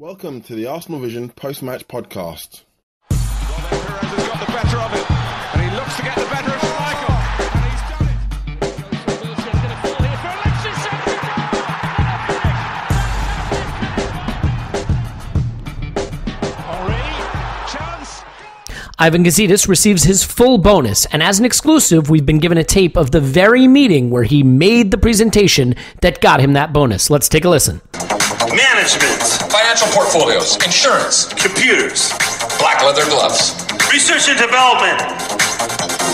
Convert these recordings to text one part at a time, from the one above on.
Welcome to the Arsenal Vision post-match podcast. Well, then Perez has got the better of it, and he looks to get the better of Schmeichel, and he's done it. Wilson's going to fall here for Alexis. Henry, chance. Ivan Gazidis receives his full bonus, and as an exclusive, we've been given a tape of the very meeting where he made the presentation that got him that bonus. Let's take a listen. Management, financial portfolios, insurance, computers, black leather gloves, research and development,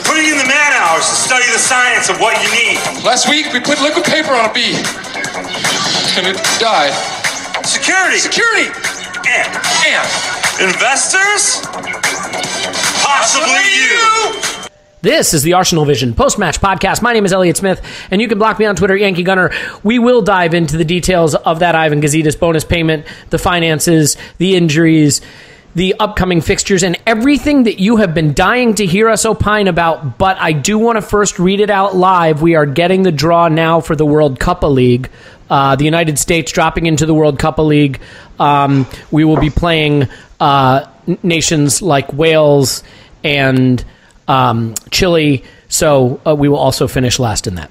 putting in the man hours to study the science of what you need. Last week, we put liquid paper on a bee, and it died. Security. And investors? Possibly you. This is the Arsenal Vision post-match podcast. My name is Elliot Smith, and you can block me on Twitter, Yankee Gunner. We will dive into the details of that Ivan Gazidis bonus payment, the finances, the injuries, the upcoming fixtures, and everything that you have been dying to hear us opine about. But I do want to first read it out live. We are getting the draw now for the World Cup League. The United States dropping into the World Cup League. We will be playing nations like Wales and Chile, so we will also finish last in that.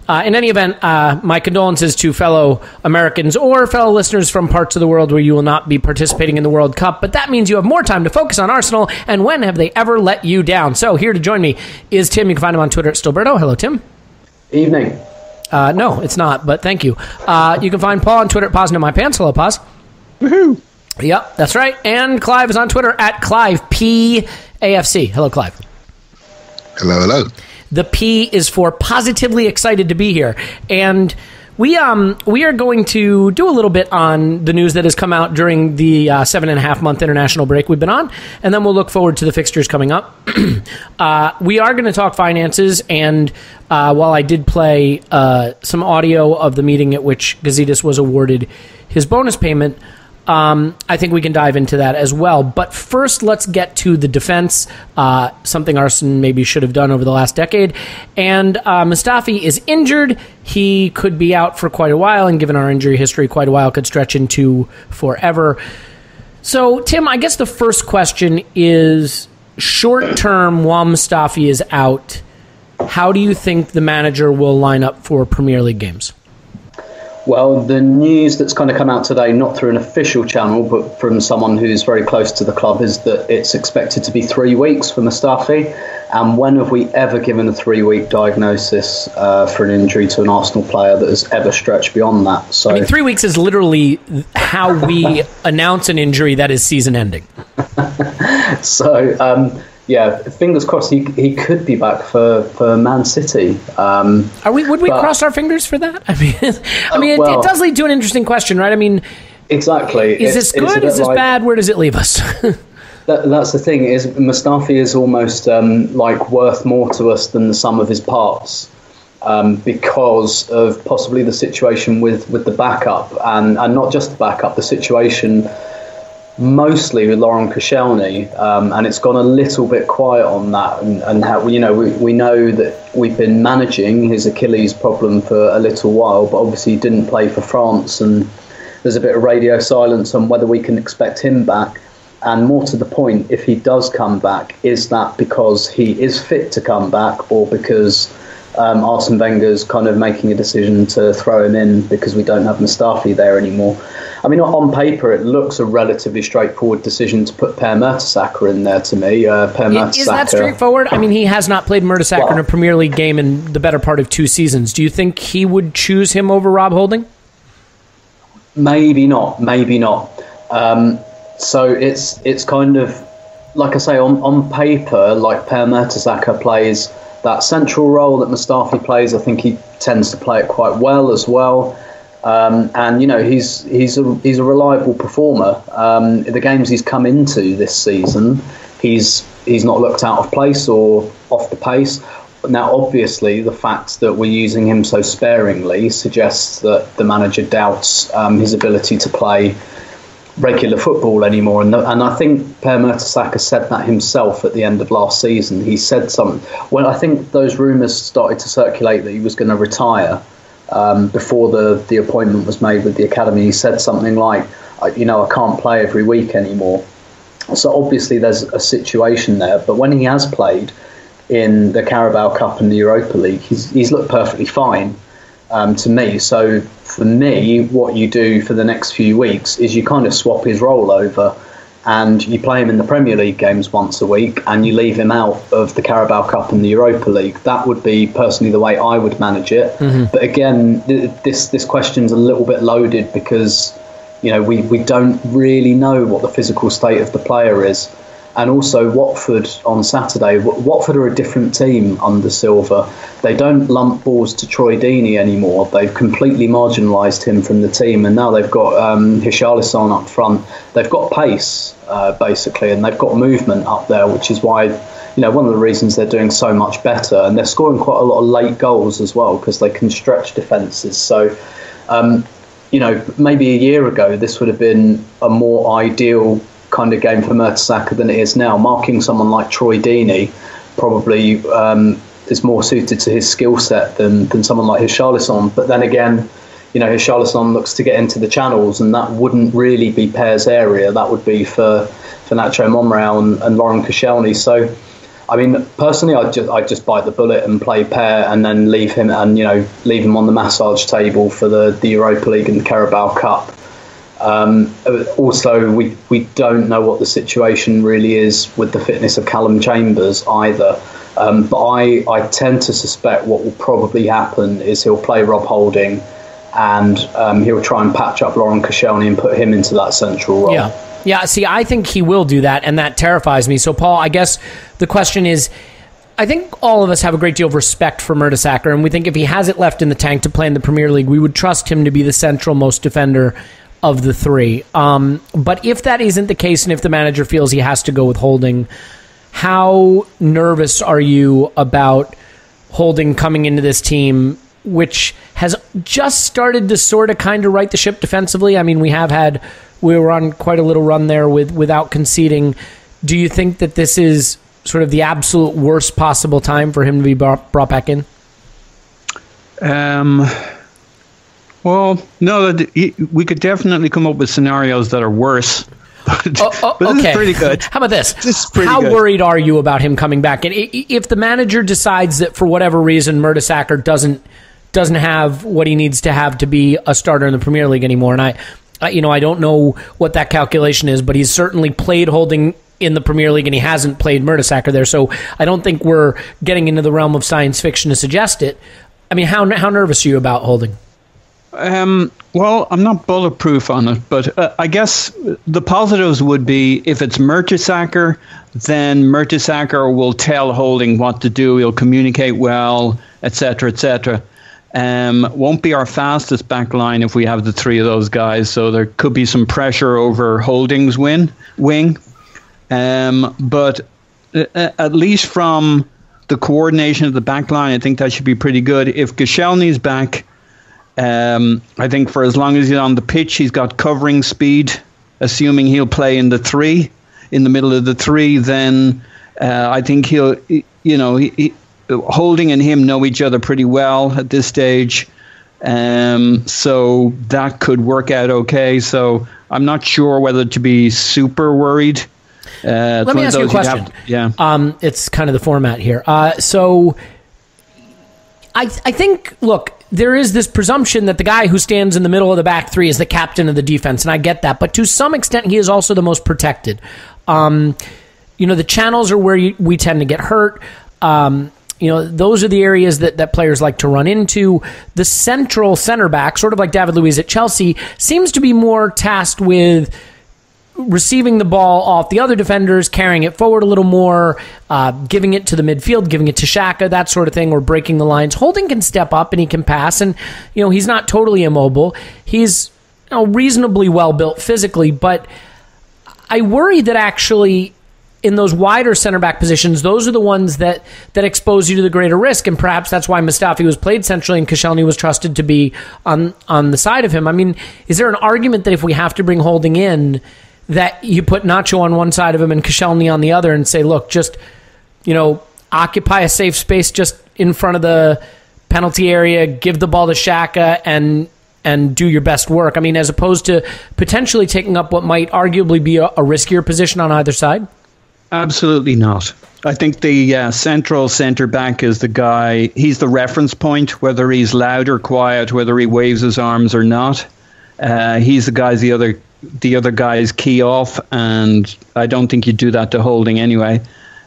In any event, my condolences to fellow Americans or fellow listeners from parts of the world where you will not be participating in the World Cup, but that means you have more time to focus on Arsenal, and when have they ever let you down? So here to join me is Tim. You can find him on Twitter at Stilberto. Hello, Tim. Evening. No, it's not, but thank you. You can find Paul on Twitter at Paz No My Pants. Hello, Paz. Woohoo! Yep, that's right. And Clive is on Twitter at Clive PAFC. Hello, Clive. Hello, hello. The P is for positively excited to be here. And we are going to do a little bit on the news that has come out during the 7.5-month international break we've been on, and then we'll look forward to the fixtures coming up. We are going to talk finances, and while I did play some audio of the meeting at which Gazidis was awarded his bonus payment, I think we can dive into that as well. But first, let's get to the defense, something Arsenal maybe should have done over the last decade. And Mustafi is injured. He could be out for quite a while, and given our injury history, quite a while could stretch into forever. So, Tim, I guess the first question is, short term, while Mustafi is out, how do you think the manager will line up for Premier League games? Well, the news that's kind of come out today, not through an official channel, but from someone who's very close to the club, is that it's expected to be 3 weeks for Mustafi. And when have we ever given a 3-week diagnosis for an injury to an Arsenal player that has ever stretched beyond that? So, I mean, 3 weeks is literally how we announce an injury that is season-ending. So, yeah, fingers crossed he could be back for Man City. Would we cross our fingers for that? I mean, it does lead to an interesting question, right? I mean, exactly. Is this good? Is this bad? Where does it leave us? That's the thing. Is Mustafi is almost like worth more to us than the sum of his parts, because of possibly the situation with the backup, and not just the backup, the situation mostly with Laurent Koscielny, and it's gone a little bit quiet on that, and how we know that we've been managing his Achilles problem for a little while, but obviously he didn't play for France, and there's a bit of radio silence on whether we can expect him back. And more to the point, if he does come back, is that because he is fit to come back, or because Arsene Wenger's kind of making a decision to throw him in because we don't have Mustafi there anymore? I mean, on paper, it looks a relatively straightforward decision to put Per Mertesacker in there to me. Is that straightforward? I mean, he has not played Mertesacker in a Premier League game in the better part of 2 seasons. Do you think he would choose him over Rob Holding? Maybe not. So it's kind of, like I say, on paper, like Per Mertesacker plays that central role that Mustafi plays. I think he tends to play it quite well as well. And he's a reliable performer. The games he's come into this season, he's not looked out of place or off the pace. Now, obviously, the fact that we're using him so sparingly suggests that the manager doubts his ability to play regular football anymore. And I think Per Mertesacker said that himself at the end of last season. He said something. Well, I think those rumours started to circulate that he was going to retire before the appointment was made with the academy. He said something like, I can't play every week anymore. So obviously there's a situation there. But when he has played in the Carabao Cup and the Europa League, he's looked perfectly fine to me. So for me, what you do for the next few weeks is you kind of swap his role over, and you play him in the Premier League games once a week, and you leave him out of the Carabao Cup and the Europa League. That would be personally the way I would manage it. Mm-hmm. But again, this question's a little bit loaded because we don't really know what the physical state of the player is. And also Watford on Saturday. Watford are a different team under Silva. They don't lump balls to Troy Deeney anymore. They've completely marginalised him from the team, and now they've got Richarlison up front. They've got pace, basically, and they've got movement up there, which is why, one of the reasons they're doing so much better. And they're scoring quite a lot of late goals as well because they can stretch defences. So, maybe a year ago, this would have been a more ideal kind of game for Mertesacker than it is now. Marking someone like Troy Deeney probably is more suited to his skill set than someone like Richarlison. But then again, Richarlison looks to get into the channels, and that wouldn't really be Pear's area. That would be for Nacho Monreal and Laurent Koscielny. So, I mean, personally, I'd just bite the bullet and play Pear, and then leave him on the massage table for the Europa League and the Carabao Cup. Also, we don't know what the situation really is with the fitness of Callum Chambers either. But I tend to suspect what will probably happen is he'll play Rob Holding, and he'll try and patch up Laurent Koscielny and put him into that central role. Yeah. See, I think he will do that, and that terrifies me. So, Paul, I guess the question is, I think all of us have a great deal of respect for Mertesacker, and we think if he has it left in the tank to play in the Premier League, we would trust him to be the central most defender of the three. But if that isn't the case, and if the manager feels he has to go with Holding, how nervous are you about Holding coming into this team, which has just started to sort of kind of right the ship defensively? I mean, we were on quite a little run there without conceding. Do you think that this is sort of the absolute worst possible time for him to be brought back in? Well, no, we could definitely come up with scenarios that are worse. But okay. This is pretty good. How about this? This is pretty How good. worried are you about him coming back? And if the manager decides that for whatever reason Mertesacker doesn't have what he needs to have to be a starter in the Premier League anymore, and I don't know what that calculation is, but he's certainly played Holding in the Premier League and he hasn't played Mertesacker there, so I don't think we're getting into the realm of science fiction to suggest it. I mean, how nervous are you about Holding? Well, I'm not bulletproof on it, but I guess the positives would be if it's Mertesacker, then Mertesacker will tell Holding what to do. He'll communicate well, etc., etc. Won't be our fastest back line if we have the three of those guys, so there could be some pressure over Holding's wing. But at least from the coordination of the back line, I think that should be pretty good. If Koscielny's back, I think for as long as he's on the pitch, he's got covering speed. Assuming he'll play in the middle of the three, then I think Holding and him know each other pretty well at this stage, so that could work out okay. So I'm not sure whether to be super worried. Let me ask you a question. It's kind of the format here. So I think, look, there is this presumption that the guy who stands in the middle of the back three is the captain of the defense, and I get that. But to some extent, he is also the most protected. The channels are where we tend to get hurt. Those are the areas that players like to run into. The central center back, sort of like David Luiz at Chelsea, seems to be more tasked with receiving the ball off the other defenders, carrying it forward a little more, giving it to the midfield, giving it to Xhaka, that sort of thing, or breaking the lines. Holding can step up and he can pass, and he's not totally immobile. He's reasonably well built physically, but I worry that actually in those wider center back positions, those are the ones that expose you to the greater risk, and perhaps that's why Mustafi was played centrally and Koscielny was trusted to be on the side of him. I mean, is there an argument that if we have to bring Holding in, that you put Nacho on one side of him and Koscielny on the other and say, look, just, occupy a safe space just in front of the penalty area, give the ball to Xhaka, and and do your best work? I mean, as opposed to potentially taking up what might arguably be a riskier position on either side? Absolutely not. I think the central centre-back is the guy, he's the reference point, whether he's loud or quiet, whether he waves his arms or not. He's the guy the other guys key off, and I don't think you do that to Holding anyway.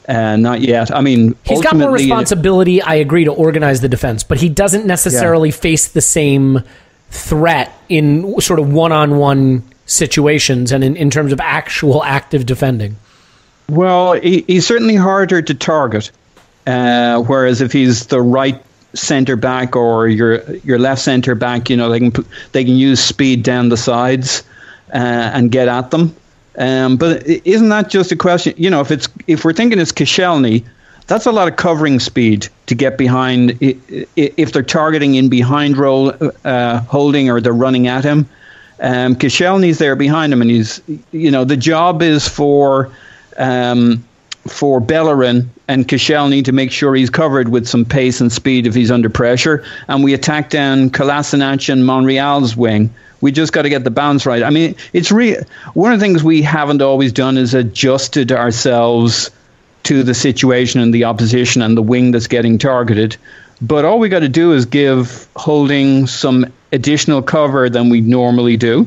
Not yet. I mean, he's got more responsibility, I agree, to organize the defense, but he doesn't necessarily face the same threat in sort of one-on-one situations and in terms of actual active defending. Well, he's certainly harder to target, whereas if he's the right centre back or your left centre back, they can use speed down the sides and get at them. But isn't that just a question? If we're thinking it's Koscielny, that's a lot of covering speed to get behind. If they're targeting in behind role, Holding, or they're running at him, Koscielny's there behind him, and he's the job is for Bellerin and Koscielny to make sure he's covered with some pace and speed if he's under pressure. And we attack down Kolasinac and Monreal's wing. We just got to get the balance right. I mean, it's one of the things we haven't always done is adjusted ourselves to the situation and the opposition and the wing that's getting targeted. But all we got to do is give Holding some additional cover than we normally do,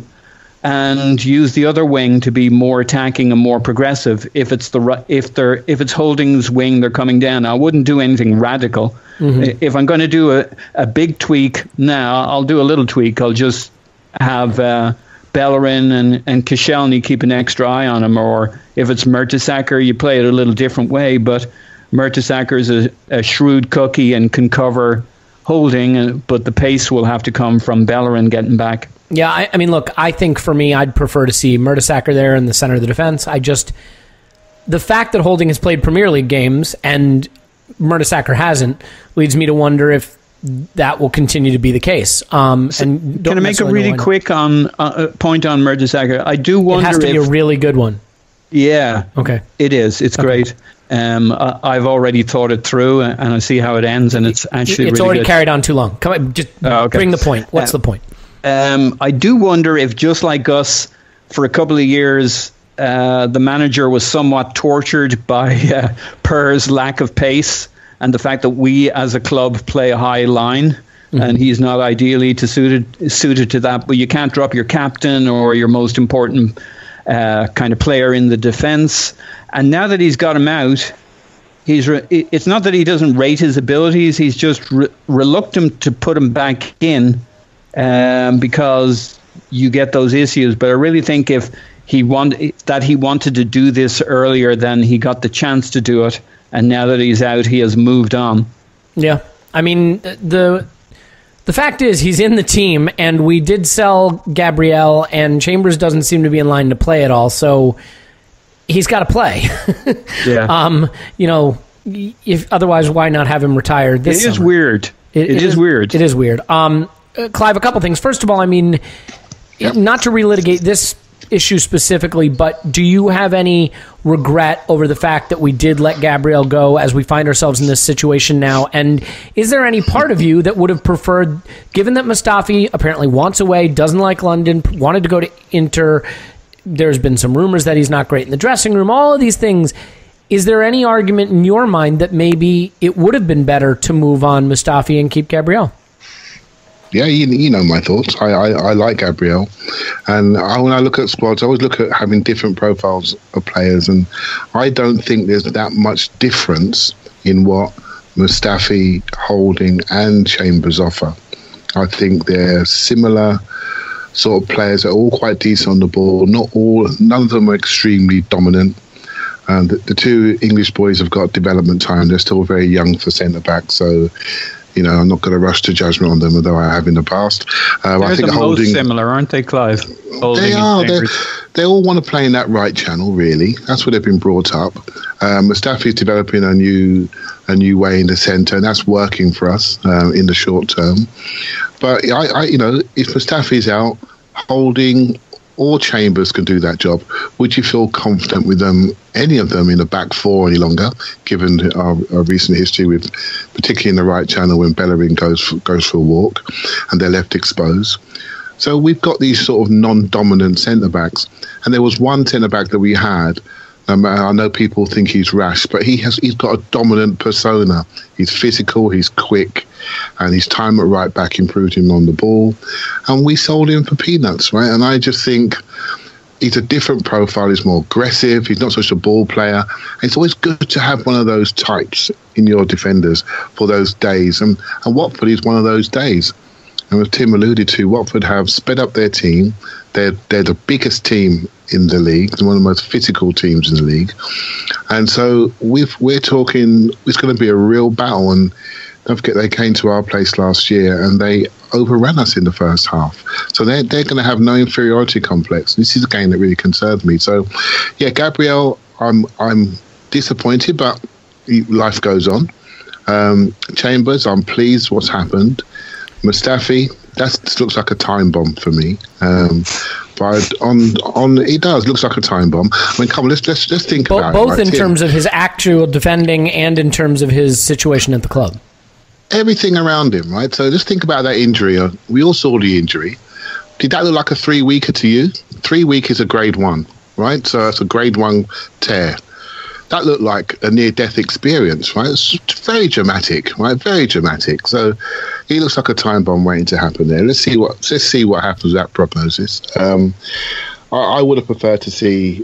and use the other wing to be more attacking and more progressive. If it's Holding's wing, they're coming down. I wouldn't do anything radical. Mm-hmm. If I'm going to do a big tweak now, I'll do a little tweak. I'll just have Bellerin and Koscielny keep an extra eye on him. Or if it's Mertesacker, you play it a little different way. But Mertesacker is a shrewd cookie and can cover Holding, but the pace will have to come from Bellerin getting back. Yeah, I mean, look, I think for me, I'd prefer to see Mertesacker there in the center of the defense. The fact that Holding has played Premier League games and Mertesacker hasn't leads me to wonder if that will continue to be be the case. Can I make a really quick point on Mertesacker? I do wonder if... It has to be a really good one. Yeah. Okay. It is. It's great. I've already thought it through, and I see how it ends, and it's actually it's really already good. Carried on too long. Come on, just bring the point. What's the point? I do wonder if, just like us, for a couple of years, the manager was somewhat tortured by Per's lack of pace and the fact that we as a club play a high line, mm-hmm. and he's not ideally suited to that. But you can't drop your captain or your most important kind of player in the defence. And now that he's got him out, it's not that he doesn't rate his abilities, he's just reluctant to put him back in. Because you get those issues. But I really think if he wanted to do this earlier, then he got the chance to do it, and now that he's out, he has moved on. Yeah, I mean, the fact is he's in the team, and we did sell Gabriel, and Chambers doesn't seem to be in line to play at all, so he's got to play. Yeah. If otherwise, why not have him retire this summer? It is weird. It is weird. It is weird. Clive, a couple things. First of all, I mean, not to relitigate this issue specifically, but do you have any regret over the fact that we did let Gabriel go as we find ourselves in this situation now? And is there any part of you that would have preferred, given that Mustafi apparently wants away, doesn't like London, wanted to go to Inter, there's been some rumors that he's not great in the dressing room, all of these things, is there any argument in your mind that maybe it would have been better to move on Mustafi and keep Gabriel? Yeah, you know my thoughts. I like Gabriel. And when I look at squads, I always look at having different profiles of players. And I don't think there's that much difference in what Mustafi, Holding and Chambers offer. I think they're similar sort of players. They're all quite decent on the ball. None of them are extremely dominant. The two English boys have got development time. They're still very young for centre-back. So... I'm not going to rush to judgment on them, although I have in the past. I think Holding, most similar, aren't they, Clive? Holding, they are. They all want to play in that right channel, really. That's what they've been brought up. Mustafi is developing a new way in the centre, and that's working for us in the short term. But if Mustafi's out, Holding or Chambers can do that job. Would you feel confident with any of them in the back four any longer, given our recent history with, particularly in the right channel when Bellerin goes for a walk and they're left exposed? So we've got these sort of non-dominant centre-backs. And there was one centre-back that we had. I know people think he's rash, but he's got a dominant persona. He's physical, he's quick, and his time at right back improved him on the ball. And we sold him for peanuts, right? And I just think he's a different profile. He's more aggressive. He's not such a ball player. And it's always good to have one of those types in your defenders for those days. And Watford is one of those days. And as Tim alluded to, Watford have sped up their team. They're the biggest team in the league, one of the most physical teams in the league. And so we're talking, it's going to be a real battle. And don't forget, they came to our place last year and they overran us in the first half. So they're going to have no inferiority complex. This is a game that really concerns me. So, yeah, Gabriel, I'm disappointed, but life goes on. Chambers, I'm pleased what's happened. Mustafi, that looks like a time bomb for me. But it does looks like a time bomb. I mean, come on, let's think about it. Both in terms of his actual defending and in terms of his situation at the club. Everything around him, right? So just think about that injury. We all saw the injury. Did that look like a 3-weeker to you? 3 week is a grade 1, right? So it's a grade 1 tear. That looked like a near-death experience, right? It's very dramatic, right? Very dramatic. So he looks like a time bomb waiting to happen there. Let's see what happens with that prognosis. I would have preferred to see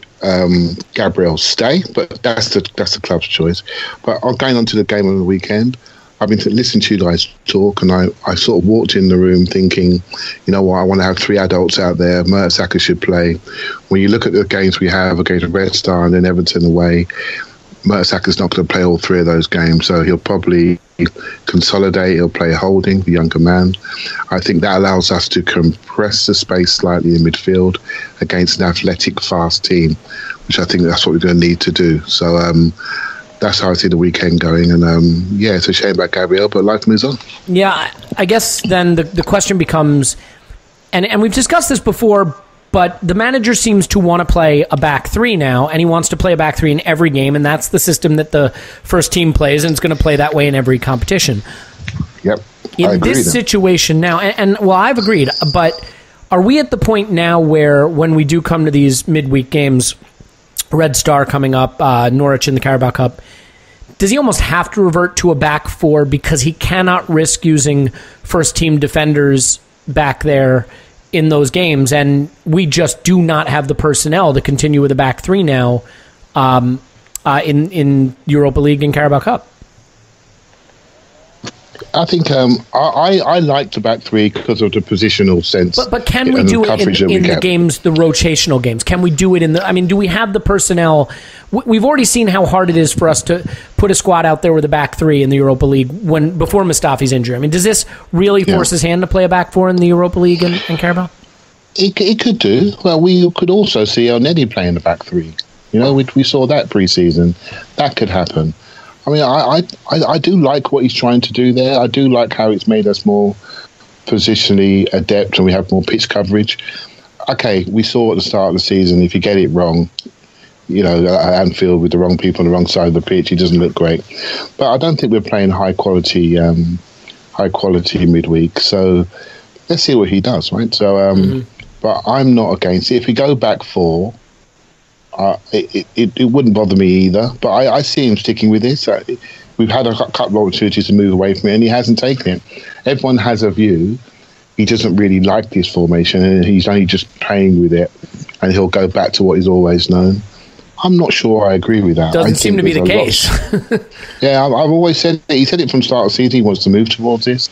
Gabriel stay, but that's the club's choice. But going on to the game on the weekend, I've been listening to you guys talk, and I sort of walked in the room thinking, you know what, I want to have 3 adults out there. Mertesacker should play. When you look at the games we have against Red Star and then Everton away, Mertesacker's not going to play all 3 of those games, so he'll probably consolidate. He'll play holding, the younger man. I think that allows us to compress the space slightly in midfield against an athletic, fast team, which I think that's what we're going to need to do. So that's how I see the weekend going. And yeah, it's a shame about Gabriel, but life moves on. Yeah, I guess then the question becomes, and we've discussed this before, but the manager seems to want to play a back 3 now, and he wants to play a back 3 in every game, and that's the system that the first team plays, and it's going to play that way in every competition. Yep. In this situation now, and well, I've agreed, but are we at the point now where when we do come to these midweek games, Red Star coming up, Norwich in the Carabao Cup, does he almost have to revert to a back 4 because he cannot risk using first team defenders back there in those games, and we just do not have the personnel to continue with a back 3 now in Europa League and Carabao Cup? I think I like the back 3 because of the positional sense. But can we do it in the games, the rotational games? Can we do it in the... I mean, do we have the personnel? We've already seen how hard it is for us to put a squad out there with a back 3 in the Europa League before Mustafi's injury. I mean, does this really force his hand to play a back 4 in the Europa League and Carabao? It could do. Well, we could also see El Nedi playing the back 3. You know, we saw that pre-season. That could happen. I mean, I do like what he's trying to do there. I do like how it's made us more positionally adept and we have more pitch coverage. Okay, we saw at the start of the season, if you get it wrong, you know, at Anfield with the wrong people on the wrong side of the pitch, it doesn't look great. But I don't think we're playing high quality midweek. So let's see what he does, right? So, but I'm not against it. If we go back 4, it wouldn't bother me either, but I see him sticking with this. We've had a couple of opportunities to move away from it, and he hasn't taken it. Everyone has a view. He doesn't really like this formation, and he's only just playing with it, and he'll go back to what he's always known. I'm not sure I agree with that. Doesn't seem to be the case. Yeah, I've always said it. He said it from start of the season. He wants to move towards this.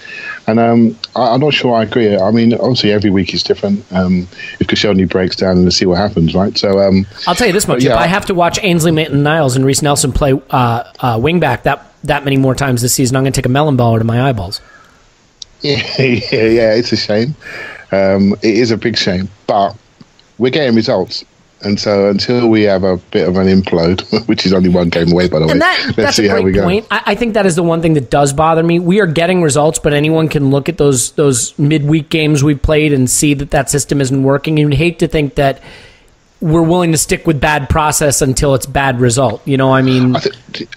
And I'm not sure I agree. I mean, obviously every week is different. If Koscielny breaks down, let's see what happens, right? So I'll tell you this much. If I have to watch Ainsley Maitland-Niles and Reece Nelson play wing-back that many more times this season, I'm going to take a melon ball out of my eyeballs. Yeah, it's a shame. It is a big shame. But we're getting results. And so until we have a bit of an implode, which is only 1 game away, by the way, let's see how we go. Point. I think that is the one thing that does bother me. We are getting results, but anyone can look at those midweek games we've played and see that system isn't working. You'd hate to think that we're willing to stick with bad process until it's bad result. You know, I mean...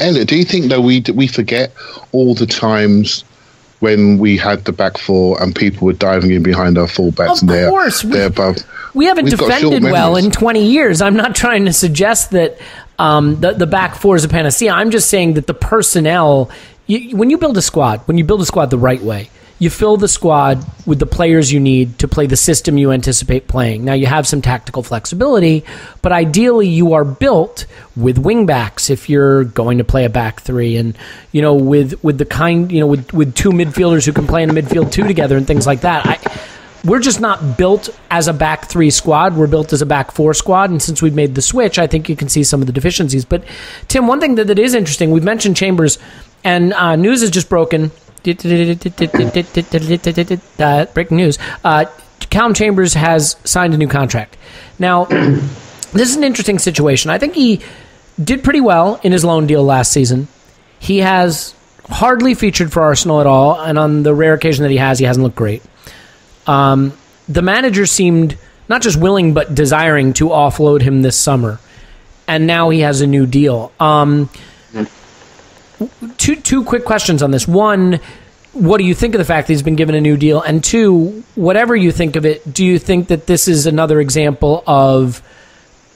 Elliot, do you think, though, we forget all the times when we had the back four and people were diving in behind our fullbacks. Of course. They're above. We haven't defended well in 20 years. I'm not trying to suggest that the back four is a panacea. I'm just saying that the personnel, when you build a squad the right way, you fill the squad with the players you need to play the system you anticipate playing. Now, you have some tactical flexibility, but ideally you are built with wingbacks if you're going to play a back three, and with the kind, with two midfielders who can play in a midfield two together and things like that. We're just not built as a back three squad. We're built as a back four squad, and since we've made the switch, I think you can see some of the deficiencies. But Tim, one thing that is interesting, we've mentioned Chambers, and news has just broken. Breaking news. Callum Chambers has signed a new contract. Now, this is an interesting situation. I think he did pretty well in his loan deal last season. He has hardly featured for Arsenal at all, and on the rare occasion that he hasn't looked great. The manager seemed not just willing but desiring to offload him this summer, and now he has a new deal. Two quick questions on this. One, what do you think of the fact that he's been given a new deal? And two, whatever you think of it, do you think that this is another example of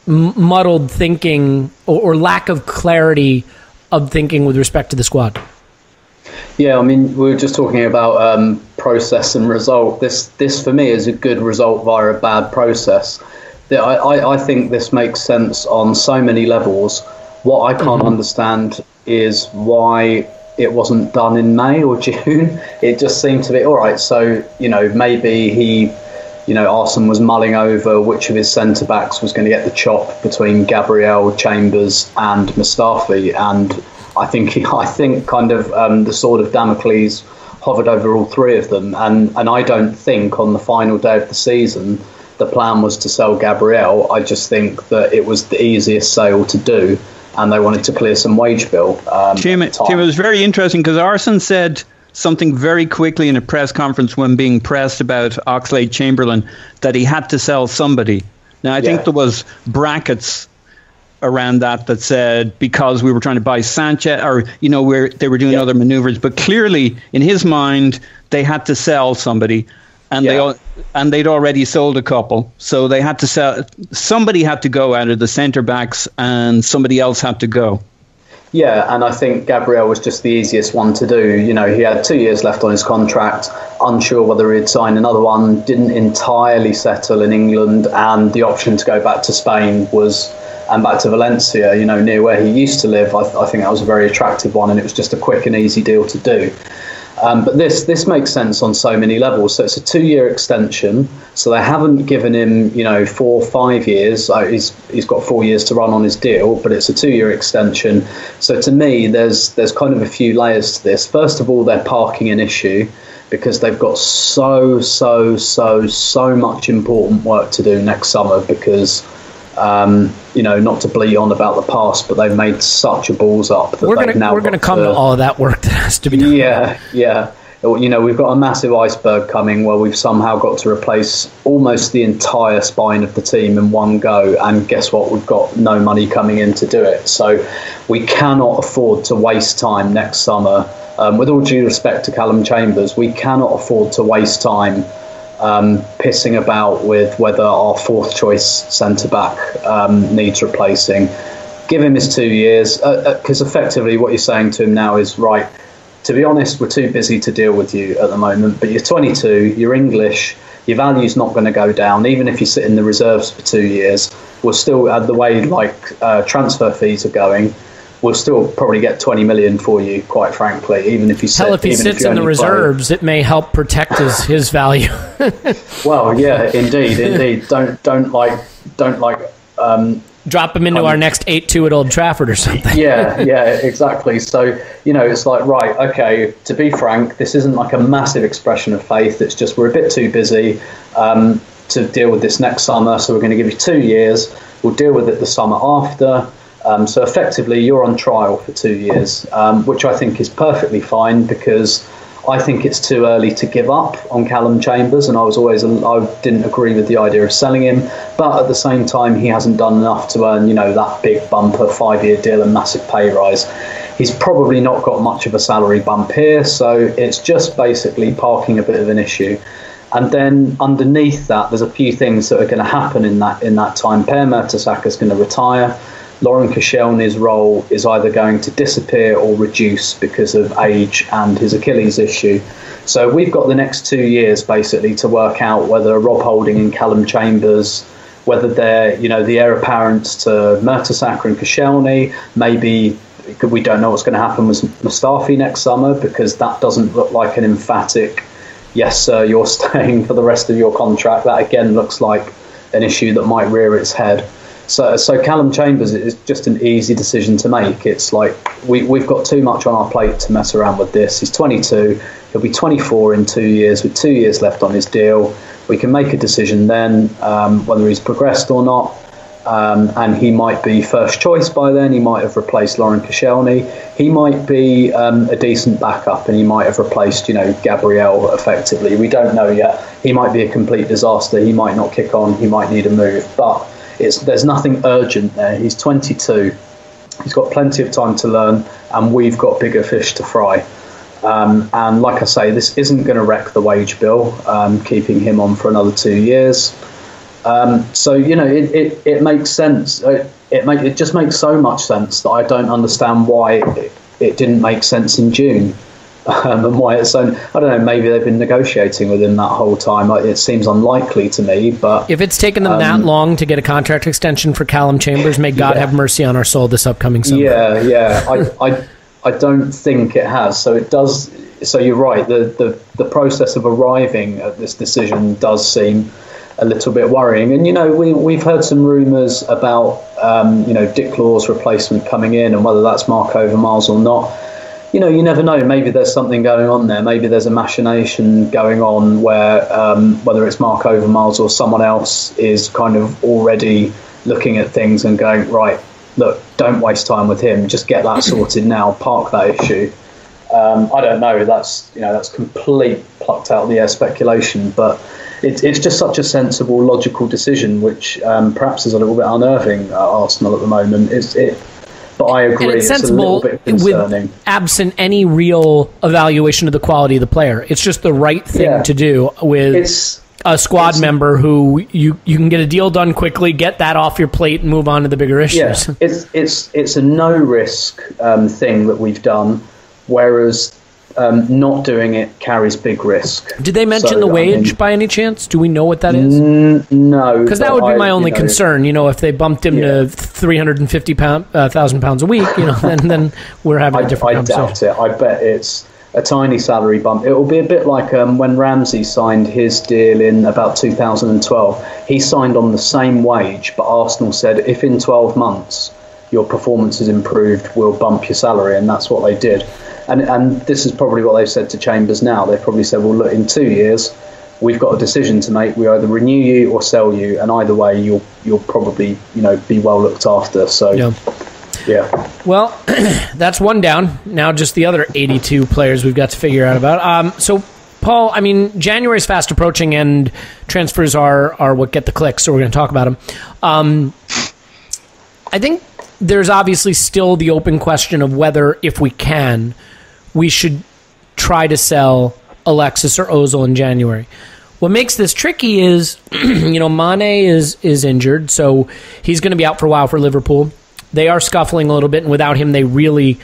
muddled thinking or lack of clarity of thinking with respect to the squad? Yeah, I mean, we were just talking about process and result. This for me is a good result via a bad process. I think this makes sense on so many levels. What I can't understand is why it wasn't done in May or June. It just seemed to be, all right, so, maybe Arsene was mulling over which of his centre-backs was going to get the chop between Gabriel, Chambers and Mustafi. And I think kind of the sword of Damocles hovered over all three of them. And I don't think on the final day of the season the plan was to sell Gabriel. I just think that it was the easiest sale to do, and they wanted to clear some wage bill. Tim, it was very interesting because Arsene said something very quickly in a press conference when being pressed about Oxlade-Chamberlain, that he had to sell somebody. Now, I think there was brackets around that said because we were trying to buy Sanchez, or they were doing other maneuvers, but clearly in his mind they had to sell somebody, and they'd already sold a couple, so they had to sell. Somebody had to go out of the centre backs, and somebody else had to go. Yeah, and I think Gabriel was just the easiest one to do. He had 2 years left on his contract, unsure whether he'd sign another one, didn't entirely settle in England, and the option to go back to Spain and back to Valencia, near where he used to live. I think that was a very attractive one, and it was just a quick and easy deal to do. But this makes sense on so many levels. So it's a 2-year extension. So they haven't given him, 4 or 5 years. He's got 4 years to run on his deal, but it's a 2-year extension. So to me, there's kind of a few layers to this. First of all, they're parking an issue because they've got so much important work to do next summer because, not to bleat on about the past, but they've made such a balls up that we're going to come to all of that work that has to be done. Yeah. We've got a massive iceberg coming where we've somehow got to replace almost the entire spine of the team in one go, and guess what? We've got no money coming in to do it. So we cannot afford to waste time next summer. With all due respect to Callum Chambers, we cannot afford to waste time pissing about with whether our fourth choice centre-back needs replacing. Give him his 2 years, because effectively what you're saying to him now is, right, to be honest, we're too busy to deal with you at the moment, but you're 22, you're English, your value's not going to go down, even if you sit in the reserves for 2 years. We'll still, the way transfer fees are going, we'll still probably get 20 million for you, quite frankly, even if you sit. Hell, if he sits in the reserves, it may help protect his value. Well, yeah, indeed. Don't drop him into our next 8-2 at Old Trafford or something. Yeah, exactly. So, it's like, right, okay, to be frank, this isn't like a massive expression of faith. It's just we're a bit too busy to deal with this next summer, so we're going to give you 2 years. We'll deal with it the summer after. So effectively, you're on trial for 2 years, which I think is perfectly fine because I think it's too early to give up on Callum Chambers, and I didn't agree with the idea of selling him. But at the same time, he hasn't done enough to earn, that big bumper 5-year deal and massive pay rise. He's probably not got much of a salary bump here, so it's just basically parking a bit of an issue. And then underneath that, there's a few things that are going to happen in that time. Per Mertesacker is going to retire. Lauren Koscielny's role is either going to disappear or reduce because of age and his Achilles issue. So we've got the next 2 years basically to work out whether Rob Holding and Callum Chambers, whether they're the heir apparents to Mertesacker and Koscielny. Maybe we don't know what's going to happen with Mustafi next summer, because that doesn't look like an emphatic yes sir, you're staying for the rest of your contract. That again looks like an issue that might rear its head. So Callum Chambers is just an easy decision to make. It's like we've got too much on our plate to mess around with this. He's 22, he'll be 24 in 2 years with 2 years left on his deal. We can make a decision then whether he's progressed or not. And he might be first choice by then. He might have replaced Lauren Koscielny. He might be a decent backup, and he might have replaced, Gabriel effectively. We don't know yet. He might be a complete disaster. He might not kick on. He might need a move. But there's nothing urgent there. He's 22. He's got plenty of time to learn, and we've got bigger fish to fry. And like I say, this isn't going to wreck the wage bill, keeping him on for another 2 years. So it makes sense. It just makes so much sense that I don't understand why it didn't make sense in June, and why it's so. I don't know. Maybe they've been negotiating with him that whole time. It seems unlikely to me. But if it's taken them that long to get a contract extension for Callum Chambers, may God have mercy on our soul this upcoming summer. Yeah. I don't think it has. So it does. So you're right. The process of arriving at this decision does seem a little bit worrying. And we've heard some rumours about Dick Law's replacement coming in, and whether that's Mark Overmars or not. You never know. Maybe there's something going on there. Maybe there's a machination going on where whether it's Mark Overmars or someone else is kind of already looking at things and going, right, look, don't waste time with him. Just get that sorted now. Park that issue. I don't know. That's complete plucked out of the air speculation, but it's just such a sensible, logical decision, which perhaps is a little bit unnerving at Arsenal at the moment. But I agree, and it's sensible, a little bit concerning. With absent any real evaluation of the quality of the player. It's just the right thing to do with a squad member who you can get a deal done quickly, get that off your plate, and move on to the bigger issues. Yeah, it's a no risk thing that we've done, whereas not doing it carries big risk. Did they mention the wage by any chance? Do we know what that is? No, because that would be my only concern. If they bumped him to £350,000 a week, then we're having a different conversation. I doubt it. I bet it's a tiny salary bump. It will be a bit like when Ramsey signed his deal in about 2012. He signed on the same wage, but Arsenal said, if in 12 months your performance has improved, we'll bump your salary, and that's what they did. And this is probably what they've said to Chambers now. They've probably said, well, look, in 2 years, we've got a decision to make. We either renew you or sell you, and either way, you'll probably be well looked after. So, yeah. Well, that's one down. Now just the other 82 players we've got to figure out about. So, Paul, January's fast approaching, and transfers are what get the clicks, so we're going to talk about them. I think there's obviously still the open question of whether, if we can, we should try to sell Alexis or Ozil in January. What makes this tricky is, Mane is injured, so he's going to be out for a while for Liverpool. They are scuffling a little bit, and without him, they really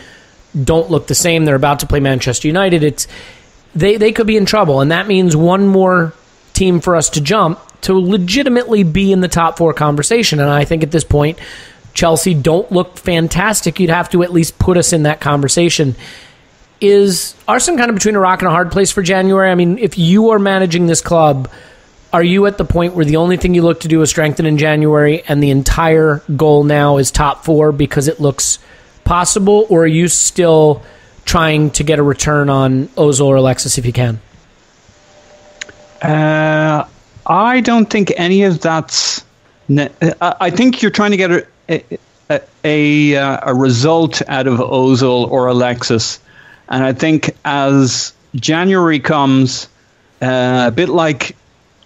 don't look the same. They're about to play Manchester United. They could be in trouble, and that means one more team for us to jump to legitimately be in the top four conversation. And I think at this point, Chelsea don't look fantastic. You'd have to at least put us in that conversation. Is Arsenal kind of between a rock and a hard place for January? If you are managing this club, are you at the point where the only thing you look to do is strengthen in January, and the entire goal now is top four because it looks possible? Or are you still trying to get a return on Ozil or Alexis if you can? I don't think any of that's... I think you're trying to get a result out of Ozil or Alexis. And I think as January comes, a bit like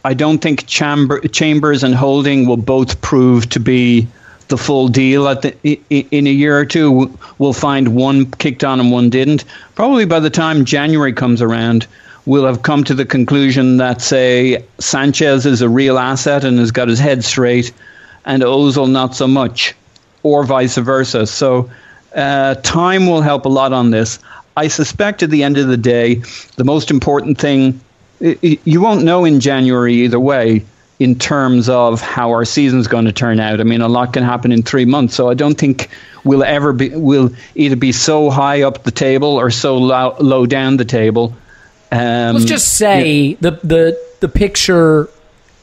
I don't think Chambers and Holding will both prove to be the full deal in a year or two. We'll find one kicked on and one didn't. Probably by the time January comes around, we'll have come to the conclusion that, say, Sanchez is a real asset and has got his head straight, and Ozil not so much, or vice versa. So time will help a lot on this. I suspect at the end of the day, the most important thing, you won't know in January either way in terms of how our season's going to turn out. I mean, a lot can happen in 3 months, so I don't think we'll either be so high up the table or so low down the table. Let's just say the picture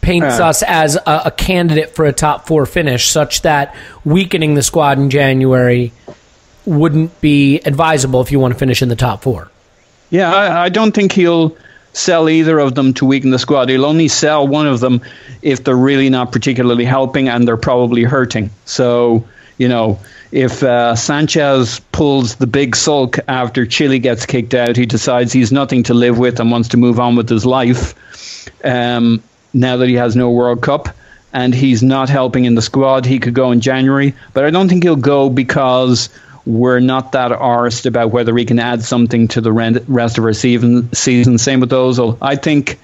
paints us as a candidate for a top 4 finish, such that weakening the squad in January wouldn't be advisable if you want to finish in the top 4. Yeah, I don't think he'll sell either of them to weaken the squad. He'll only sell one of them if they're really not particularly helping and they're probably hurting. So, if Sanchez pulls the big sulk after Chile gets kicked out, he decides he's nothing to live with and wants to move on with his life now that he has no World Cup, and he's not helping in the squad, he could go in January. But I don't think he'll go because we're not that arsed about whether he can add something to the rest of our season. Same with Ozil. I think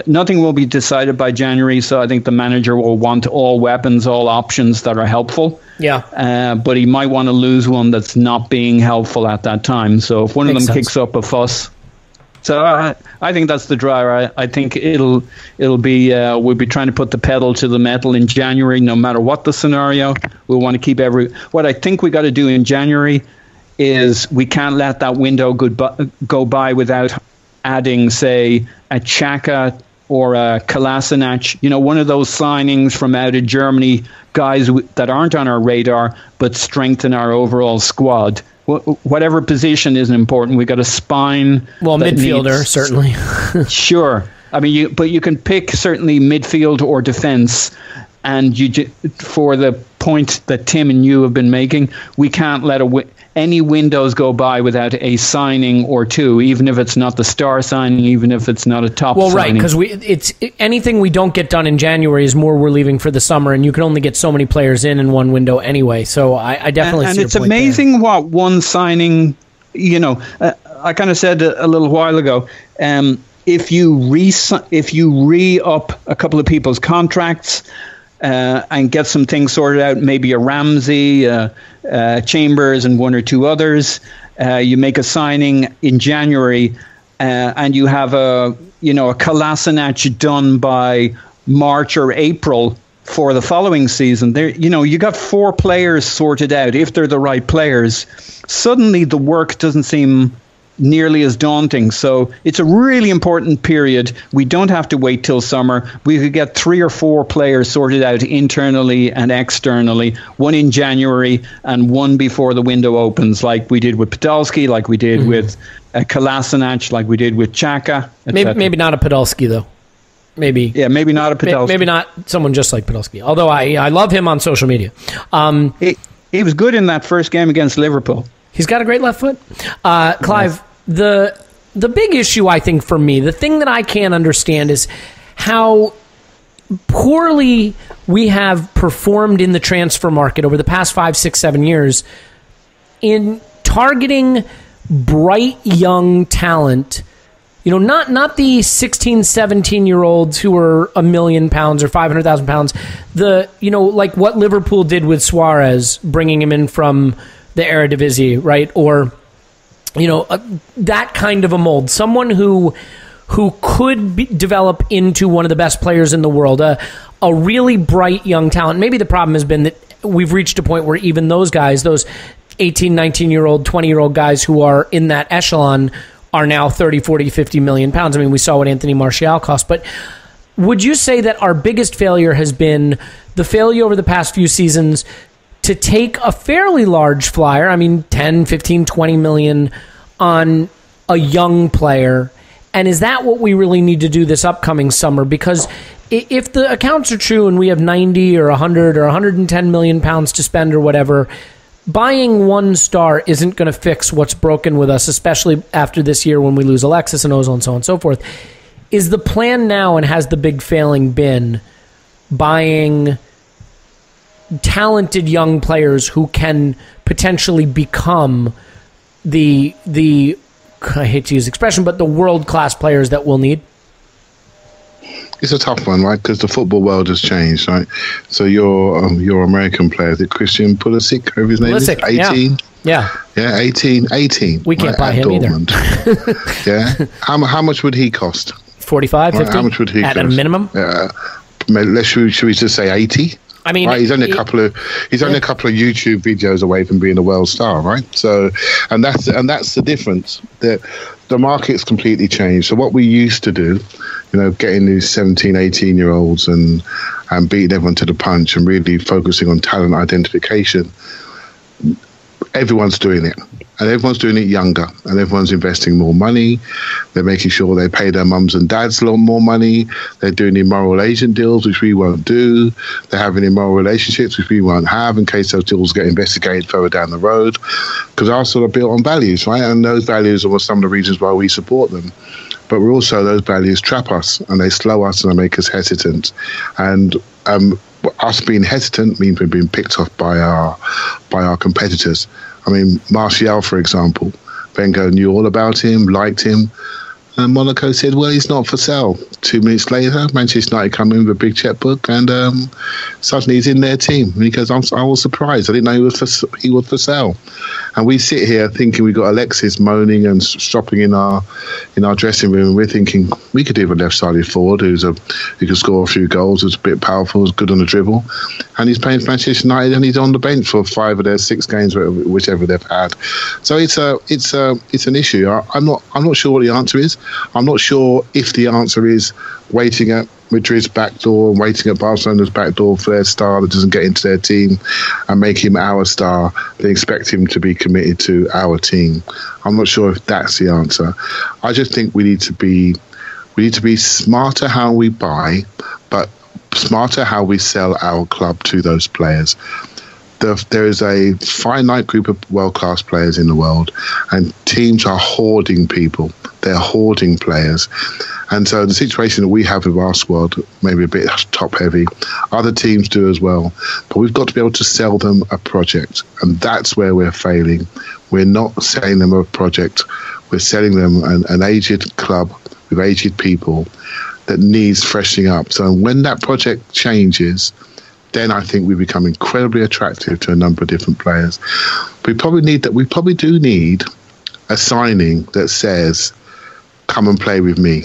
nothing will be decided by January, so I think the manager will want all weapons, all options that are helpful. Yeah. But he might want to lose one that's not being helpful at that time. So if one of them kicks up a fuss. So I think that's the driver. I think it'll be we'll be trying to put the pedal to the metal in January, no matter what the scenario. We'll want to keep what I think we got to do in January is we can't let that window go by without adding, say, a Xhaka or a Kolasinac, one of those signings from out of Germany, guys that aren't on our radar but strengthen our overall squad. Whatever position isn't important. We got a spine. Well, midfielder certainly. Sure. I mean, but you can pick certainly midfield or defense. And for the point that Tim and you have been making, we can't let any windows go by without a signing or two, even if it's not the star signing, even if it's not a top signing. Well, right, because anything we don't get done in January is more we're leaving for the summer, and you can only get so many players in one window anyway. So I definitely see your point. And it's amazing what one signing, I kind of said a little while ago, if you re-up a couple of people's contracts, and get some things sorted out, maybe a Ramsey, Chambers, and one or two others. You make a signing in January, and you have a Kolasinac done by March or April for the following season. There, you got 4 players sorted out. If they're the right players, suddenly the work doesn't seem nearly as daunting. So it's a really important period. We don't have to wait till summer. We could get 3 or 4 players sorted out internally and externally, one in January and one before the window opens, like we did with Podolski, like we did with Kolasinac, like we did with Xhaka. Maybe not a Podolski, though. Maybe. Yeah, maybe not a Podolski. Maybe not someone just like Podolski, although I love him on social media. He was good in that first game against Liverpool. He's got a great left foot. Clive, the big issue, I think, for me, the thing that I can't understand is how poorly we have performed in the transfer market over the past 5, 6, 7 years in targeting bright young talent. Not the 16, 17-year-olds who are £1 million or £500,000. Like what Liverpool did with Suarez, bringing him in from the Eredivisie, right? Or, that kind of a mold. Someone who could develop into one of the best players in the world, a really bright young talent. Maybe the problem has been that we've reached a point where even those guys, those 18, 19-year-old, 20-year-old guys who are in that echelon are now 30, 40, 50 million pounds. I mean, we saw what Anthony Martial cost. But would you say that our biggest failure has been the failure over the past few seasons to take a fairly large flyer, 10, 15, 20 million on a young player? And is that what we really need to do this upcoming summer? Because if the accounts are true and we have 90 or 100 or 110 million pounds to spend or whatever, buying one star isn't going to fix what's broken with us, especially after this year when we lose Alexis and Ozil and so on and so forth. Is the plan now, and has the big failing been buying talented young players who can potentially become the I hate to use the expression, but the world-class players that we'll need? It's a tough one, right? Because the football world has changed, right? So your American player, the Christian Pulisic, whoever his name is, 18. Yeah, 18. We can't buy him Dortmund. Either. Yeah. How much would he cost? 45, 50? How much would he cost? At a minimum? Should we just say 80? I mean, right, he's only a couple of YouTube videos away from being a world star, right? So, and that's the difference. That the market's completely changed. So what we used to do, getting these 17, 18-year-olds and beating everyone to the punch and really focusing on talent identification, everyone's doing it. And everyone's doing it younger, and everyone's investing more money. They're making sure they pay their mums and dads a lot more money. They're doing immoral agent deals, which we won't do. They're having immoral relationships, which we won't have in case those deals get investigated further down the road. Because Arsenal are built on values, right? And those values are some of the reasons why we support them. But we're also, those values trap us, and they slow us and they make us hesitant. And us being hesitant means we're being picked off by our competitors. I mean, Martial, for example, Wenger knew all about him, liked him, and Monaco said, well, he's not for sale. 2 minutes later, Manchester United come in with a big checkbook, and suddenly he's in their team. And he goes, I was surprised. I didn't know he was for sale. And we sit here thinking we've got Alexis moaning and shopping in our dressing room, and we're thinking we could do a left-sided forward who can score a few goals, who's a bit powerful, who's good on the dribble, and he's playing for Manchester United, and he's on the bench for 5 of their 6 games, whichever they've had. So it's an issue. I'm not sure what the answer is. I'm not sure if the answer is waiting at Madrid's back door and waiting at Barcelona's back door for their star that doesn't get into their team and make him our star. They expect him to be committed to our team. I'm not sure if that's the answer. I just think we need to be smarter how we buy, but smarter how we sell our club to those players. There is a finite group of world-class players in the world, and teams are hoarding people. They're hoarding players. And so the situation that we have with our squad, maybe a bit top-heavy, other teams do as well. But we've got to be able to sell them a project, and that's where we're failing. We're not selling them a project. We're selling them an aged club with aged people that needs freshening up. So when that project changes, then I think we become incredibly attractive to a number of different players. We probably do need a signing that says, come and play with me.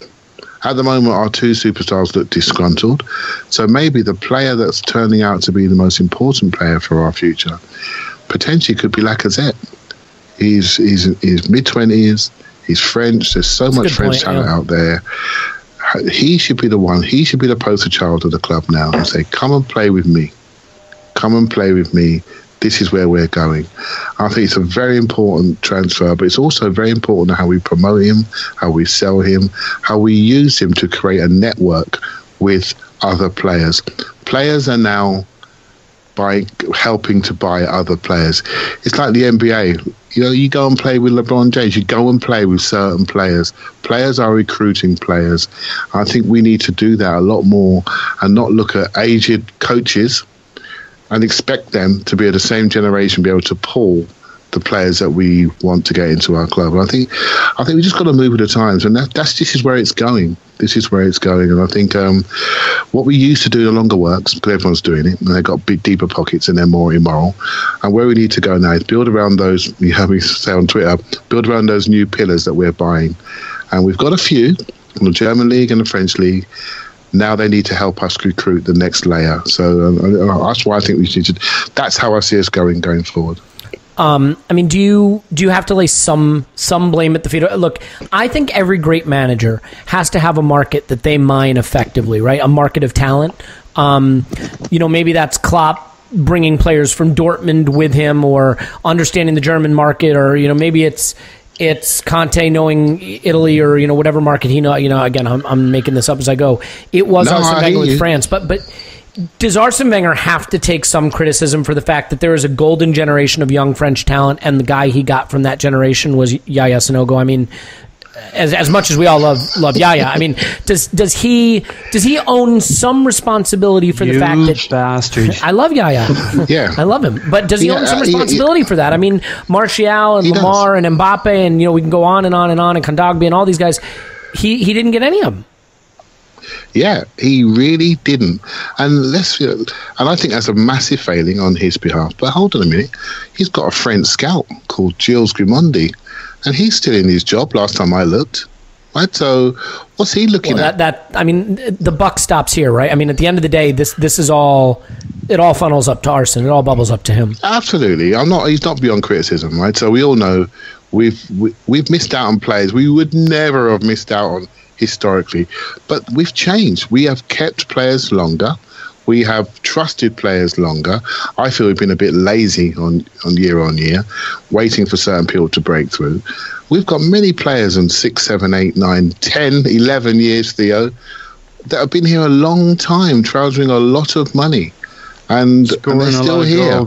At the moment, our 2 superstars look disgruntled. So maybe the player that's turning out to be the most important player for our future potentially could be Lacazette. He's mid-20s. He's French. There's so much French talent out there. He should be the one. He should be the poster child of the club now and say, come and play with me. Come and play with me. This is where we're going. I think it's a very important transfer, but it's also very important how we promote him, how we sell him, how we use him to create a network with other players. Players are now helping to buy other players. It's like the NBA. You go and play with LeBron James. You go and play with certain players. Players are recruiting players. I think we need to do that a lot more and not look at aged coaches and expect them to be of the same generation, be able to pull the players that we want to get into our club. And I think we just got to move with the times, and this is where it's going. This is where it's going, and I think what we used to do no longer works because everyone's doing it, and they've got big, deeper pockets, and they're more immoral. And where we need to go now is build around those. You heard me say on Twitter, build around those new pillars that we're buying, and we've got a few in the German league and the French league. Now they need to help us recruit the next layer. So that's why I think we should. That's how I see us going forward. I mean, do you have to lay some blame at the feet? Look, I think every great manager has to have a market that they mine effectively, right? A market of talent. Maybe that's Klopp bringing players from Dortmund with him, or understanding the German market, or maybe it's Conte knowing Italy, or whatever market he know. Again, I'm making this up as I go. It was also with France, but Does Arsene Wenger have to take some criticism for the fact that there is a golden generation of young French talent, and the guy he got from that generation was Yaya Sanogo? I mean, as much as we all love Yaya, I mean, does he own some responsibility for the fact that bastard? I love Yaya, Yeah, I love him, but does he own some responsibility for that? I mean, Martial and Lamar and Mbappe, and we can go on and on and on, and Kondogbia and all these guys. He didn't get any of them. Yeah, he really didn't. And I think that's a massive failing on his behalf. But hold on a minute. He's got a French scout called Gilles Grimondi, and he's still in his job last time I looked. Right? So what's he looking at? I mean, the buck stops here, right? I mean, at the end of the day, this is all, it all funnels up to Arsene. It all bubbles up to him. Absolutely. He's not beyond criticism, right? So we all know we've missed out on players we would never have missed out on historically, but we've changed. We have kept players longer. We have trusted players longer. I feel we've been a bit lazy on year, waiting for certain people to break through. We've got many players on 6, 7, 8, 9, 10, 11 years, Theo, that have been here a long time, trousering a lot of money, and they're still here.